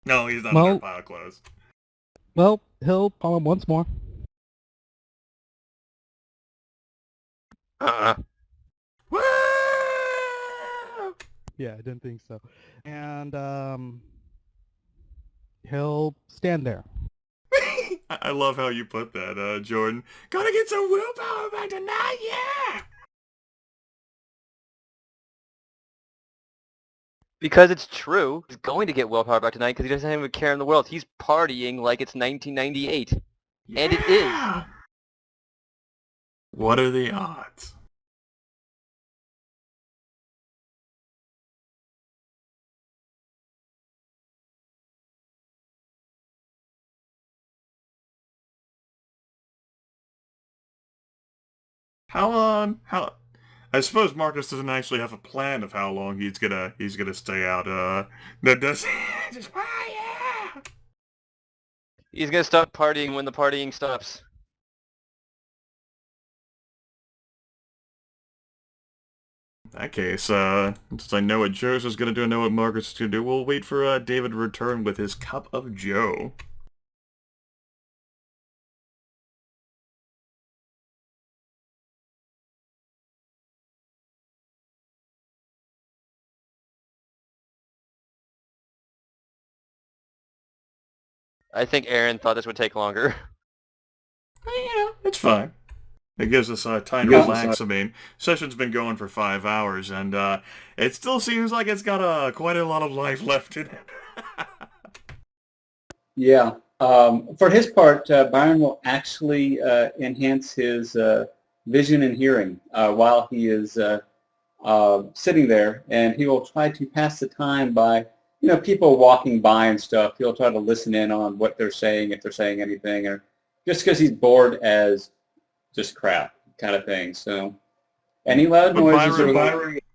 No, he's not under a pile of clothes. Well, he'll call him once more. Woo! Yeah, I didn't think so. And, he'll stand there. I love how you put that, Jordan. Gotta get some willpower back tonight, yeah! Because it's true. He's going to get willpower back tonight because he doesn't have a care in the world. He's partying like it's 1998. Yeah! And it is. What are the odds? I suppose Marcus doesn't actually have a plan of how long he's gonna stay out, that does just, yeah! He's going to stop partying when the partying stops. In that case, since I know what Joseph's gonna do and know what Marcus is gonna do, we'll wait for, David to return with his cup of joe. I think Aaron thought this would take longer. It's fine. It gives us time to relax. I mean, session's been going for 5 hours, and it still seems like it's got quite a lot of life left in it. Yeah. For his part, Byron will actually enhance his vision and hearing while he is sitting there, and he will try to pass the time by, people walking by and stuff. He'll try to listen in on what they're saying, if they're saying anything, or just because he's bored as just crap kind of thing. So any loud noises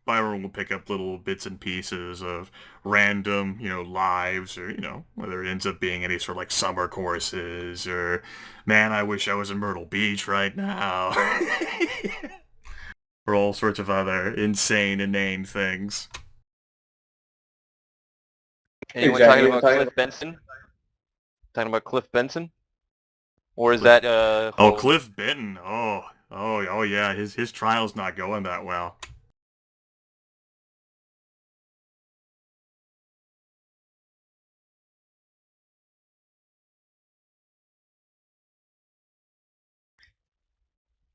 Byron will pick up little bits and pieces of random, lives, or, whether it ends up being any sort of like summer courses, or, man, I wish I was in Myrtle Beach right now. Or all sorts of other insane, inane things. Anyone talking about Cliff Benson? Talking about Cliff Benson? Or is that Cliff Benton. Oh yeah, his trial's not going that well.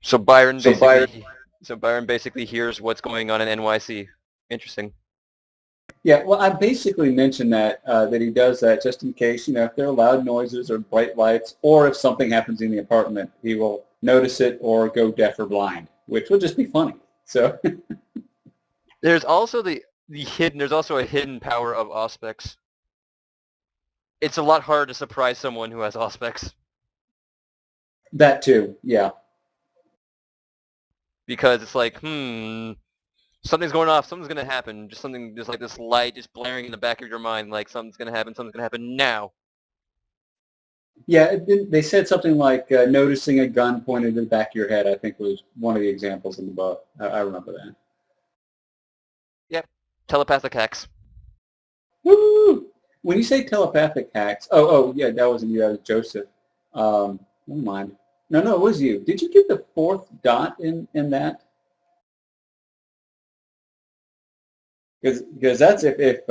So Byron basically hears what's going on in NYC. Interesting. Yeah, well, I basically mentioned that he does that just in case, if there are loud noises or bright lights, or if something happens in the apartment, he will notice it or go deaf or blind, which will just be funny. So there's also there's also a hidden power of Auspex. It's a lot harder to surprise someone who has Auspex. That too, yeah. Because it's like, something's going off, something's going to happen, just like this light just blaring in the back of your mind, like something's going to happen now. Yeah, they said something like noticing a gun pointed to the back of your head, I think was one of the examples in the book. I remember that. Yep, telepathic hacks. Woo! When you say telepathic hacks, yeah, that wasn't you, that was Joseph. Never mind. No, it was you. Did you get the 4th dot in that? Because that's if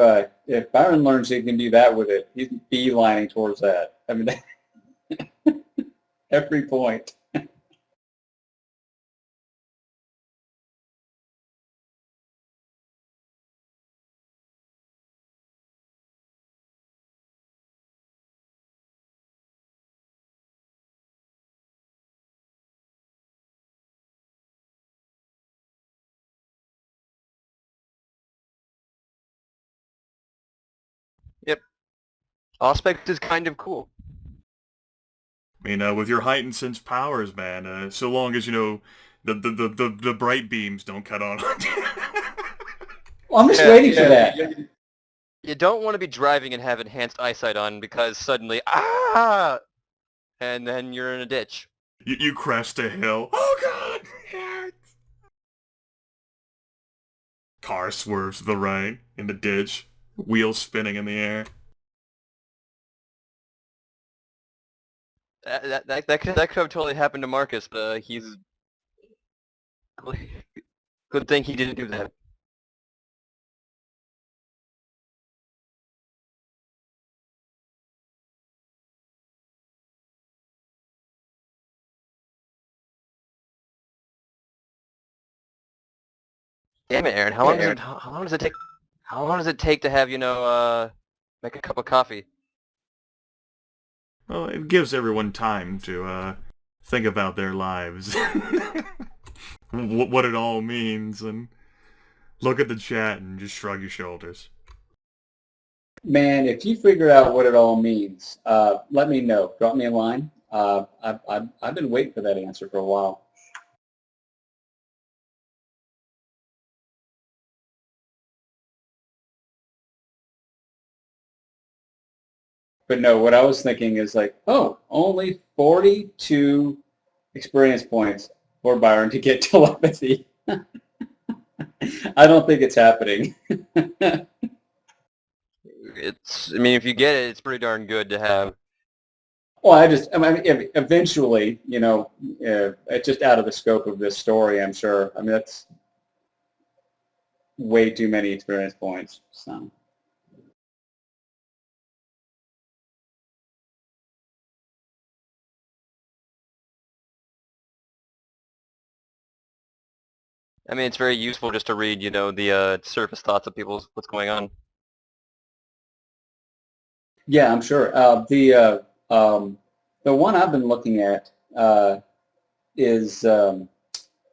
Byron learns he can do that with it, he's beelining towards that. I mean, every point. Auspex is kind of cool. I mean, with your heightened sense powers, man, so long as, you know, the bright beams don't cut on. Well, I'm just waiting for that. You don't want to be driving and have enhanced eyesight on because suddenly, ah! And then you're in a ditch. You crest a hill. Oh god! Yeah. Car swerves to the right in the ditch, wheels spinning in the air. That could have totally happened to Marcus, but he's... Good thing he didn't do that. Damn it, Aaron! How long does it take to have make a cup of coffee? Well, it gives everyone time to think about their lives, what it all means, and look at the chat and just shrug your shoulders. Man, if you figure out what it all means, let me know. Drop me a line. I've been waiting for that answer for a while. But no, what I was thinking is like, oh, only 42 experience points for Byron to get telepathy. I don't think it's happening. I mean, if you get it, it's pretty darn good to have. Well, I mean, eventually, you know, it's just out of the scope of this story, I'm sure. I mean, that's way too many experience points, so. I mean, it's very useful just to read, the surface thoughts of people's what's going on. Yeah, I'm sure. The one I've been looking at is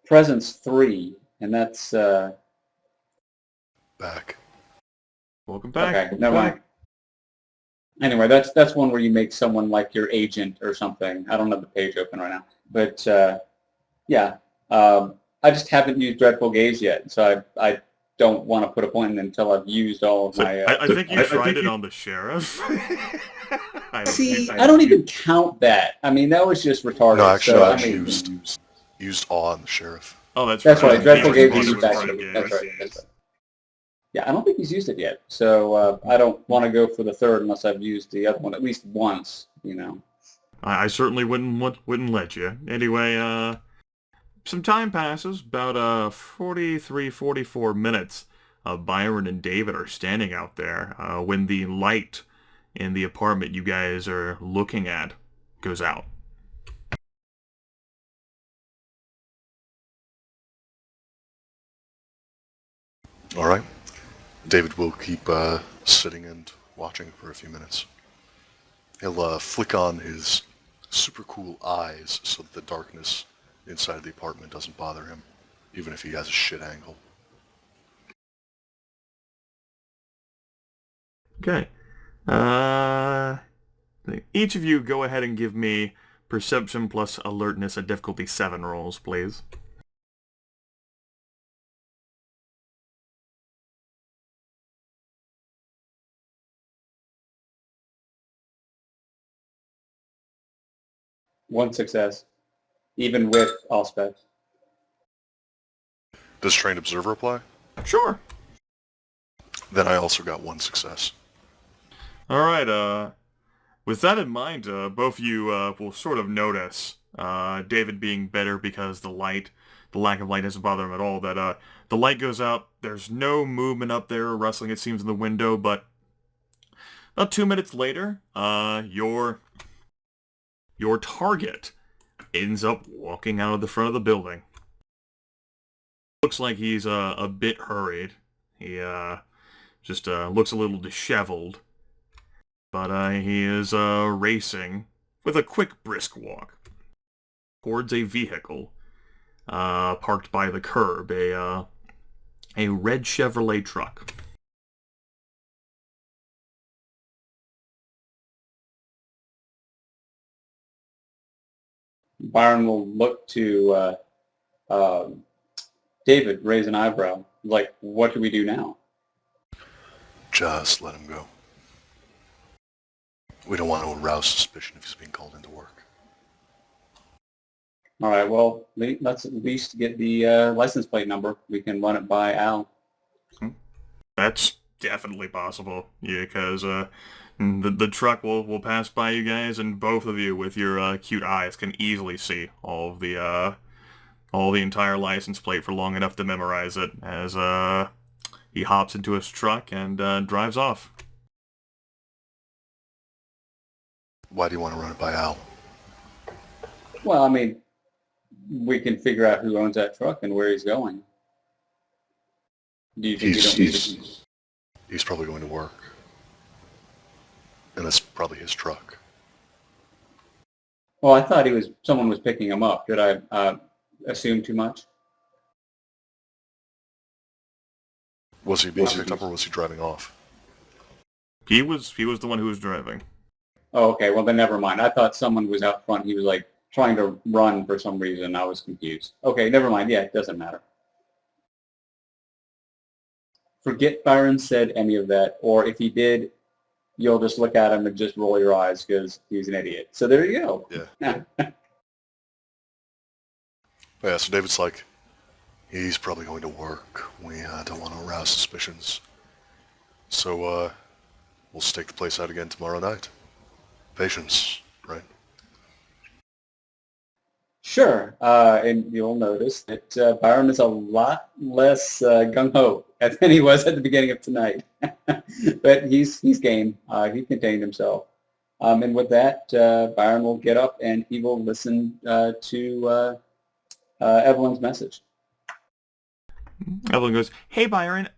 Presence 3, and that's... Back. Welcome back. Okay, never mind. Anyway, that's one where you make someone like your agent or something. I don't have the page open right now. But, yeah. I just haven't used Dreadful Gaze yet, so I don't want to put a point in until I've used all of my... I think you tried it on the sheriff. See, I don't even count that. I mean, that was just retarded. No, actually, so, I've I mean, used awe on the sheriff. Oh, that's right. Dreadful Gaze was is used actually. That's right. Yeah, I don't think he's used it yet. So I don't want to go for the third unless I've used the other one at least once, you know. I certainly wouldn't let you. Anyway, some time passes, about 43, 44 minutes. Byron and David are standing out there when the light in the apartment you guys are looking at goes out. All right. David will keep sitting and watching for a few minutes. He'll flick on his super cool eyes so that the darkness inside of the apartment doesn't bother him, even if he has a shit angle. Okay. Each of you go ahead and give me Perception plus Alertness at difficulty 7 rolls, please. One success, even with all specs. Does Trained Observer apply? Sure. Then I also got one success. Alright, with that in mind, both of you will sort of notice, David being better because the lack of light doesn't bother him at all, that the light goes out, there's no movement up there or rustling it seems in the window, but about 2 minutes later, your target ends up walking out of the front of the building. Looks like he's a bit hurried. He just looks a little disheveled. But he is racing with a quick, brisk walk towards a vehicle parked by the curb, a red Chevrolet truck. Byron will look to David, raise an eyebrow. Like, what do we do now? Just let him go. We don't want to arouse suspicion if he's being called into work. All right, well, let's at least get the license plate number. We can run it by Al. That's definitely possible. Yeah, because the truck will pass by you guys, and both of you with your cute eyes can easily see all the entire license plate for long enough to memorize it as he hops into his truck and drives off. Why do you want to run it by Al? Well, I mean, we can figure out who owns that truck and where he's going. Do you think He's probably going to work. And that's probably his truck. Well, I thought someone was picking him up. Did I assume too much? Was he being picked up or was he driving off? He was the one who was driving. Oh, okay. Well, then never mind. I thought someone was out front. He was like trying to run for some reason. I was confused. Okay, never mind. Yeah, it doesn't matter. Forget Byron said any of that, or if he did, you'll just look at him and just roll your eyes because he's an idiot. So there you go. Yeah. Yeah, so David's like, he's probably going to work. We don't want to arouse suspicions. So we'll stake the place out again tomorrow night. Patience, right? Sure, and you'll notice that Byron is a lot less gung-ho than he was at the beginning of tonight. But he's game. He contained himself. And with that, Byron will get up and he will listen to Evelyn's message. Evelyn goes, "Hey Byron,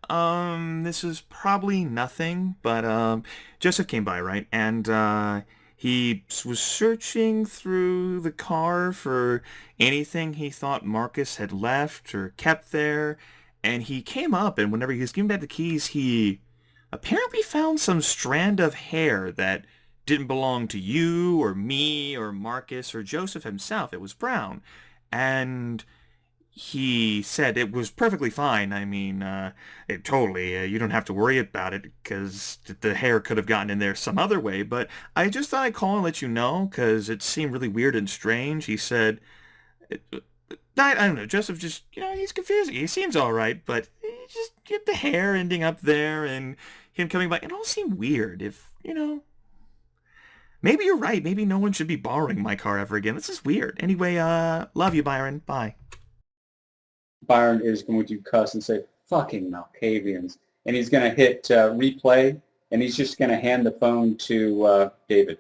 this is probably nothing, but Joseph came by, right? And he was searching through the car for anything he thought Marcus had left or kept there, and he came up, and whenever he was giving back the keys, he apparently found some strand of hair that didn't belong to you or me or Marcus or Joseph himself. It was brown, and he said it was perfectly fine. I mean, totally, you don't have to worry about it because the hair could have gotten in there some other way, but I just thought I'd call and let you know because it seemed really weird and strange." He said, I don't know, Joseph just, he's confusing. He seems all right, but just get the hair ending up there and him coming by. It all seemed weird if, maybe you're right. Maybe no one should be borrowing my car ever again. This is weird. Anyway, love you, Byron. Bye. Byron is going to cuss and say, "Fucking Malkavians." And he's going to hit replay, and he's just going to hand the phone to David.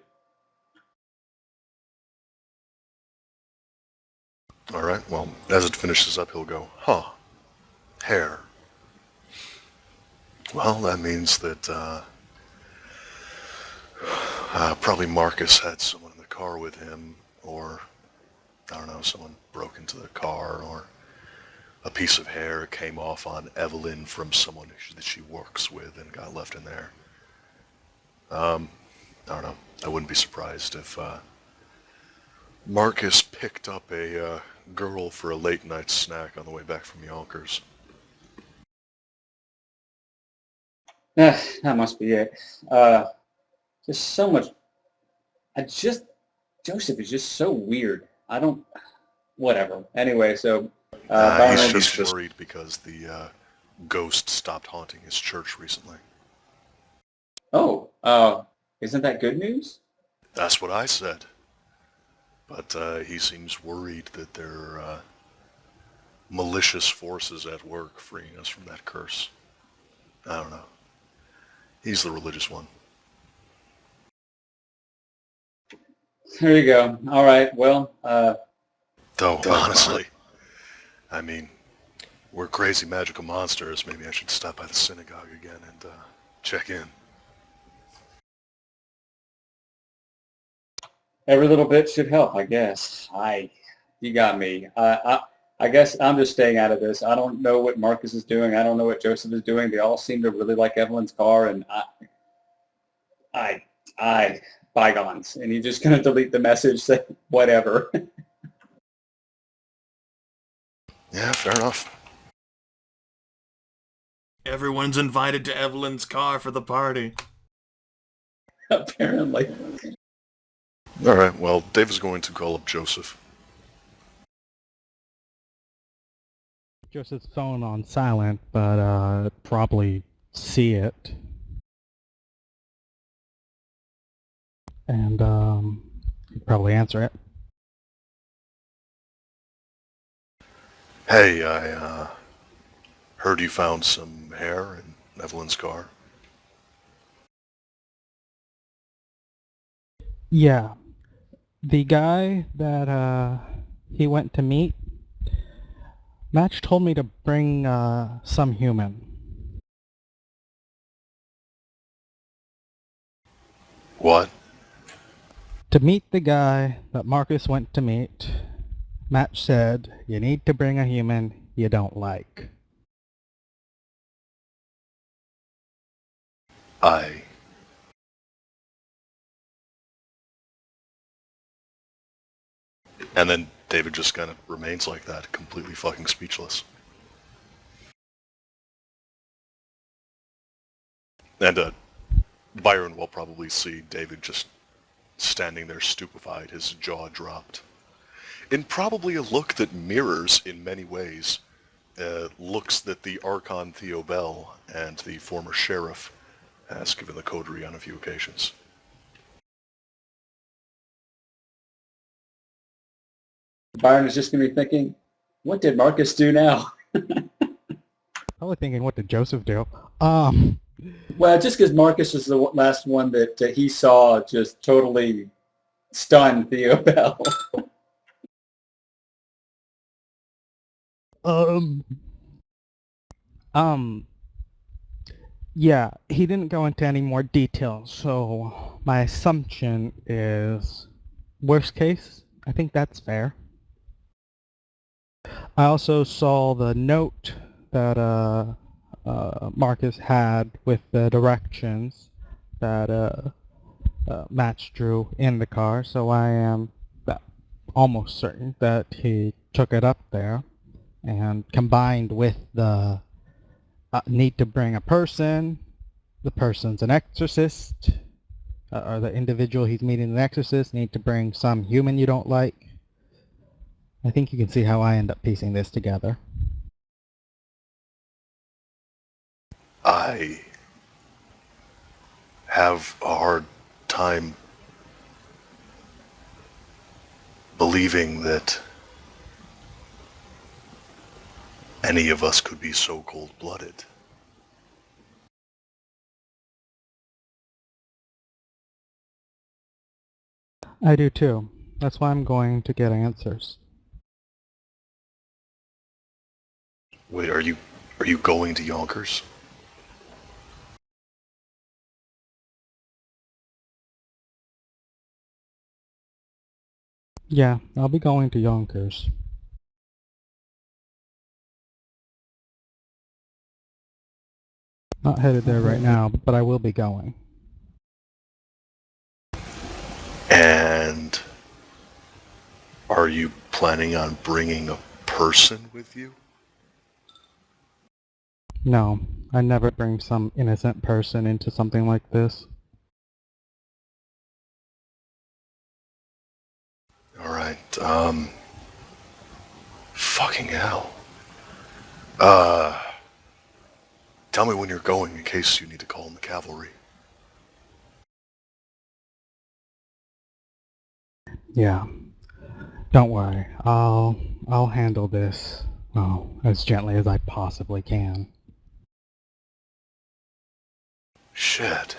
All right, well, as it finishes up, he'll go, hair. Well, that means that probably Marcus had someone in the car with him, or, I don't know, someone broke into the car, or a piece of hair came off on Evelyn from someone that she works with and got left in there. I don't know. I wouldn't be surprised if Marcus picked up a girl for a late night snack on the way back from Yonkers. That must be it. Just so much. Joseph is just so weird. Whatever. Anyway, so he's just worried because the ghost stopped haunting his church recently. Oh, isn't that good news? That's what I said. But he seems worried that there are malicious forces at work freeing us from that curse. I don't know. He's the religious one. There you go. All right, well... Though, honestly, I mean, we're crazy magical monsters. Maybe I should stop by the synagogue again and check in. Every little bit should help, I guess. You got me. I guess I'm just staying out of this. I don't know what Marcus is doing. I don't know what Joseph is doing. They all seem to really like Evelyn's car, and bygones. And he's just going to delete the message, say whatever. Yeah, fair enough. Everyone's invited to Evelyn's car for the party. Apparently. All right, well, Dave is going to call up Joseph. Joseph's phone on silent, but probably see it. And he'd probably answer it. Hey, I heard you found some hair in Evelyn's car. Yeah. The guy that he went to meet, Match told me to bring some human. What? To meet the guy that Marcus went to meet, Match said, you need to bring a human you don't like. And then David just kind of remains like that, completely fucking speechless. And Byron will probably see David just standing there stupefied, his jaw dropped. In probably a look that mirrors, in many ways, looks that the Archon Theo Bell and the former sheriff has given the coterie on a few occasions. Byron is just going to be thinking, what did Marcus do now? Probably thinking, what did Joseph do? Well, just because Marcus was the last one that he saw just totally stunned Theo Bell. Yeah, he didn't go into any more detail, so my assumption is worst case. I think that's fair. I also saw the note that Marcus had with the directions that Match drew in the car, so I am almost certain that he took it up there, and combined with the need to bring a person, the person's an exorcist, or the individual he's meeting an exorcist, need to bring some human you don't like. I think you can see how I end up piecing this together. I have a hard time believing that any of us could be so cold-blooded. I do too. That's why I'm going to get answers. Wait, are you going to Yonkers? Yeah, I'll be going to Yonkers. Not headed there right now, but I will be going. And are you planning on bringing a person with you? No, I never bring some innocent person into something like this. Alright, fucking hell. Tell me when you're going in case you need to call in the cavalry. Yeah. Don't worry. I'll handle this, well, as gently as I possibly can. Shit.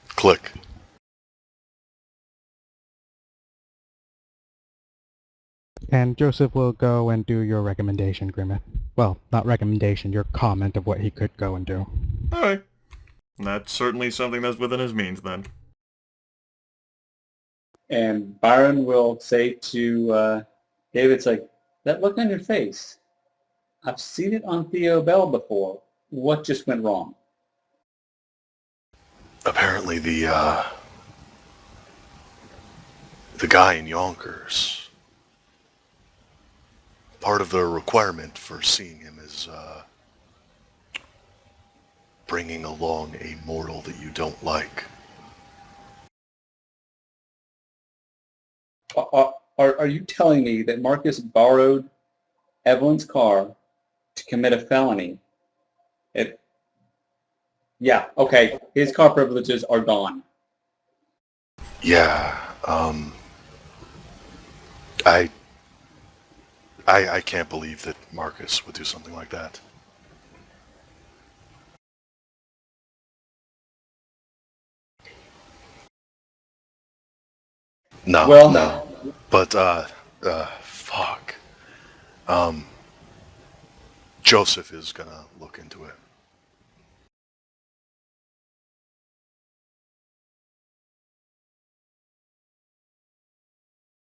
Click. And Joseph will go and do your recommendation, Grimith. Well, not recommendation, your comment of what he could go and do. Alright. That's certainly something that's within his means, then. And Byron will say to David, it's like, that look on your face, I've seen it on Theo Bell before. What just went wrong? The guy in Yonkers. Part of the requirement for seeing him is bringing along a mortal that you don't like. Are you telling me that Marcus borrowed Evelyn's car to commit a felony? Yeah, okay. His car privileges are gone. Yeah, I can't believe that Marcus would do something like that. No, Well, no. But, fuck. Joseph is gonna look into it.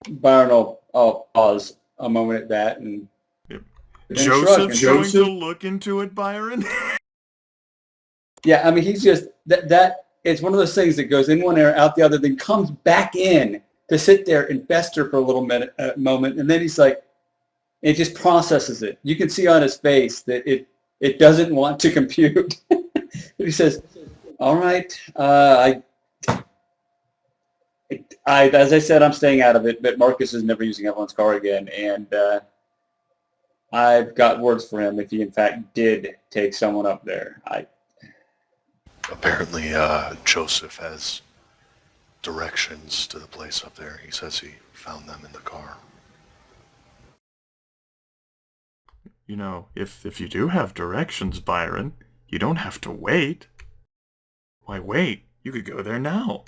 Byron, I'll pause a moment at that and Yep. then Joseph's shrug. going to look into it, Byron? Yeah, I mean, he's just that it's one of those things that goes in one ear, out the other, then comes back in to sit there and fester for a little moment, and then he's like, it just processes it. You can see on his face that it doesn't want to compute. He says, "All right, as I said, I'm staying out of it, but Marcus is never using Evelyn's car again, and I've got words for him if he in fact did take someone up there." Apparently, Joseph has directions to the place up there. He says he found them in the car. You know, if you do have directions, Byron, you don't have to wait. Why wait? You could go there now.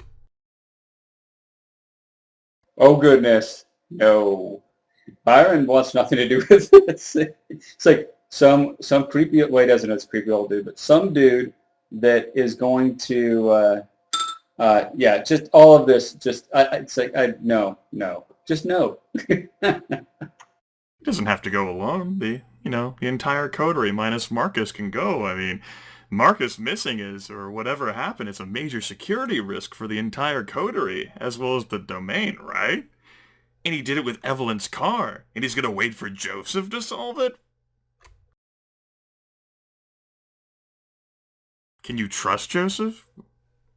Oh goodness, no. Byron wants nothing to do with this. It's like some creepy, well, he doesn't know it's a creepy old dude, but some dude that is going to, yeah, just all of this, just, it's like, no, just no. He doesn't have to go alone. The entire coterie minus Marcus can go. I mean, Marcus missing or whatever happened is a major security risk for the entire coterie, as well as the domain, right? And he did it with Evelyn's car, and he's gonna wait for Joseph to solve it? Can you trust Joseph?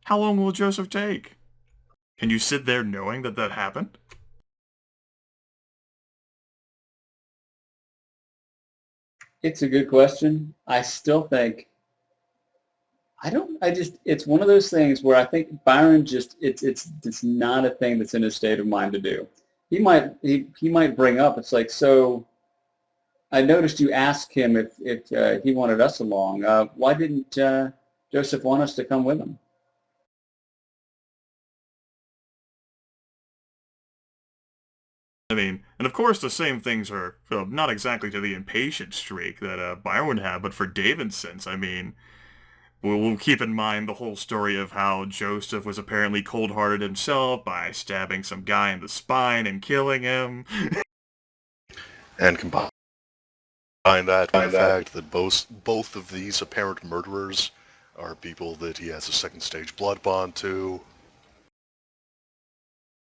How long will Joseph take? Can you sit there knowing that happened? It's a good question. I still think, it's one of those things where I think Byron just, it's not a thing that's in his state of mind to do. He might bring up, it's like, so I noticed you asked him if he wanted us along. Why didn't Joseph want us to come with him? I mean, and of course the same things are, well, not exactly to the impatient streak that Byron had, but for Davidson's, I mean, we'll keep in mind the whole story of how Joseph was apparently cold-hearted himself by stabbing some guy in the spine and killing him. And combine that with the fact that both of these apparent murderers are people that he has a second-stage blood bond to.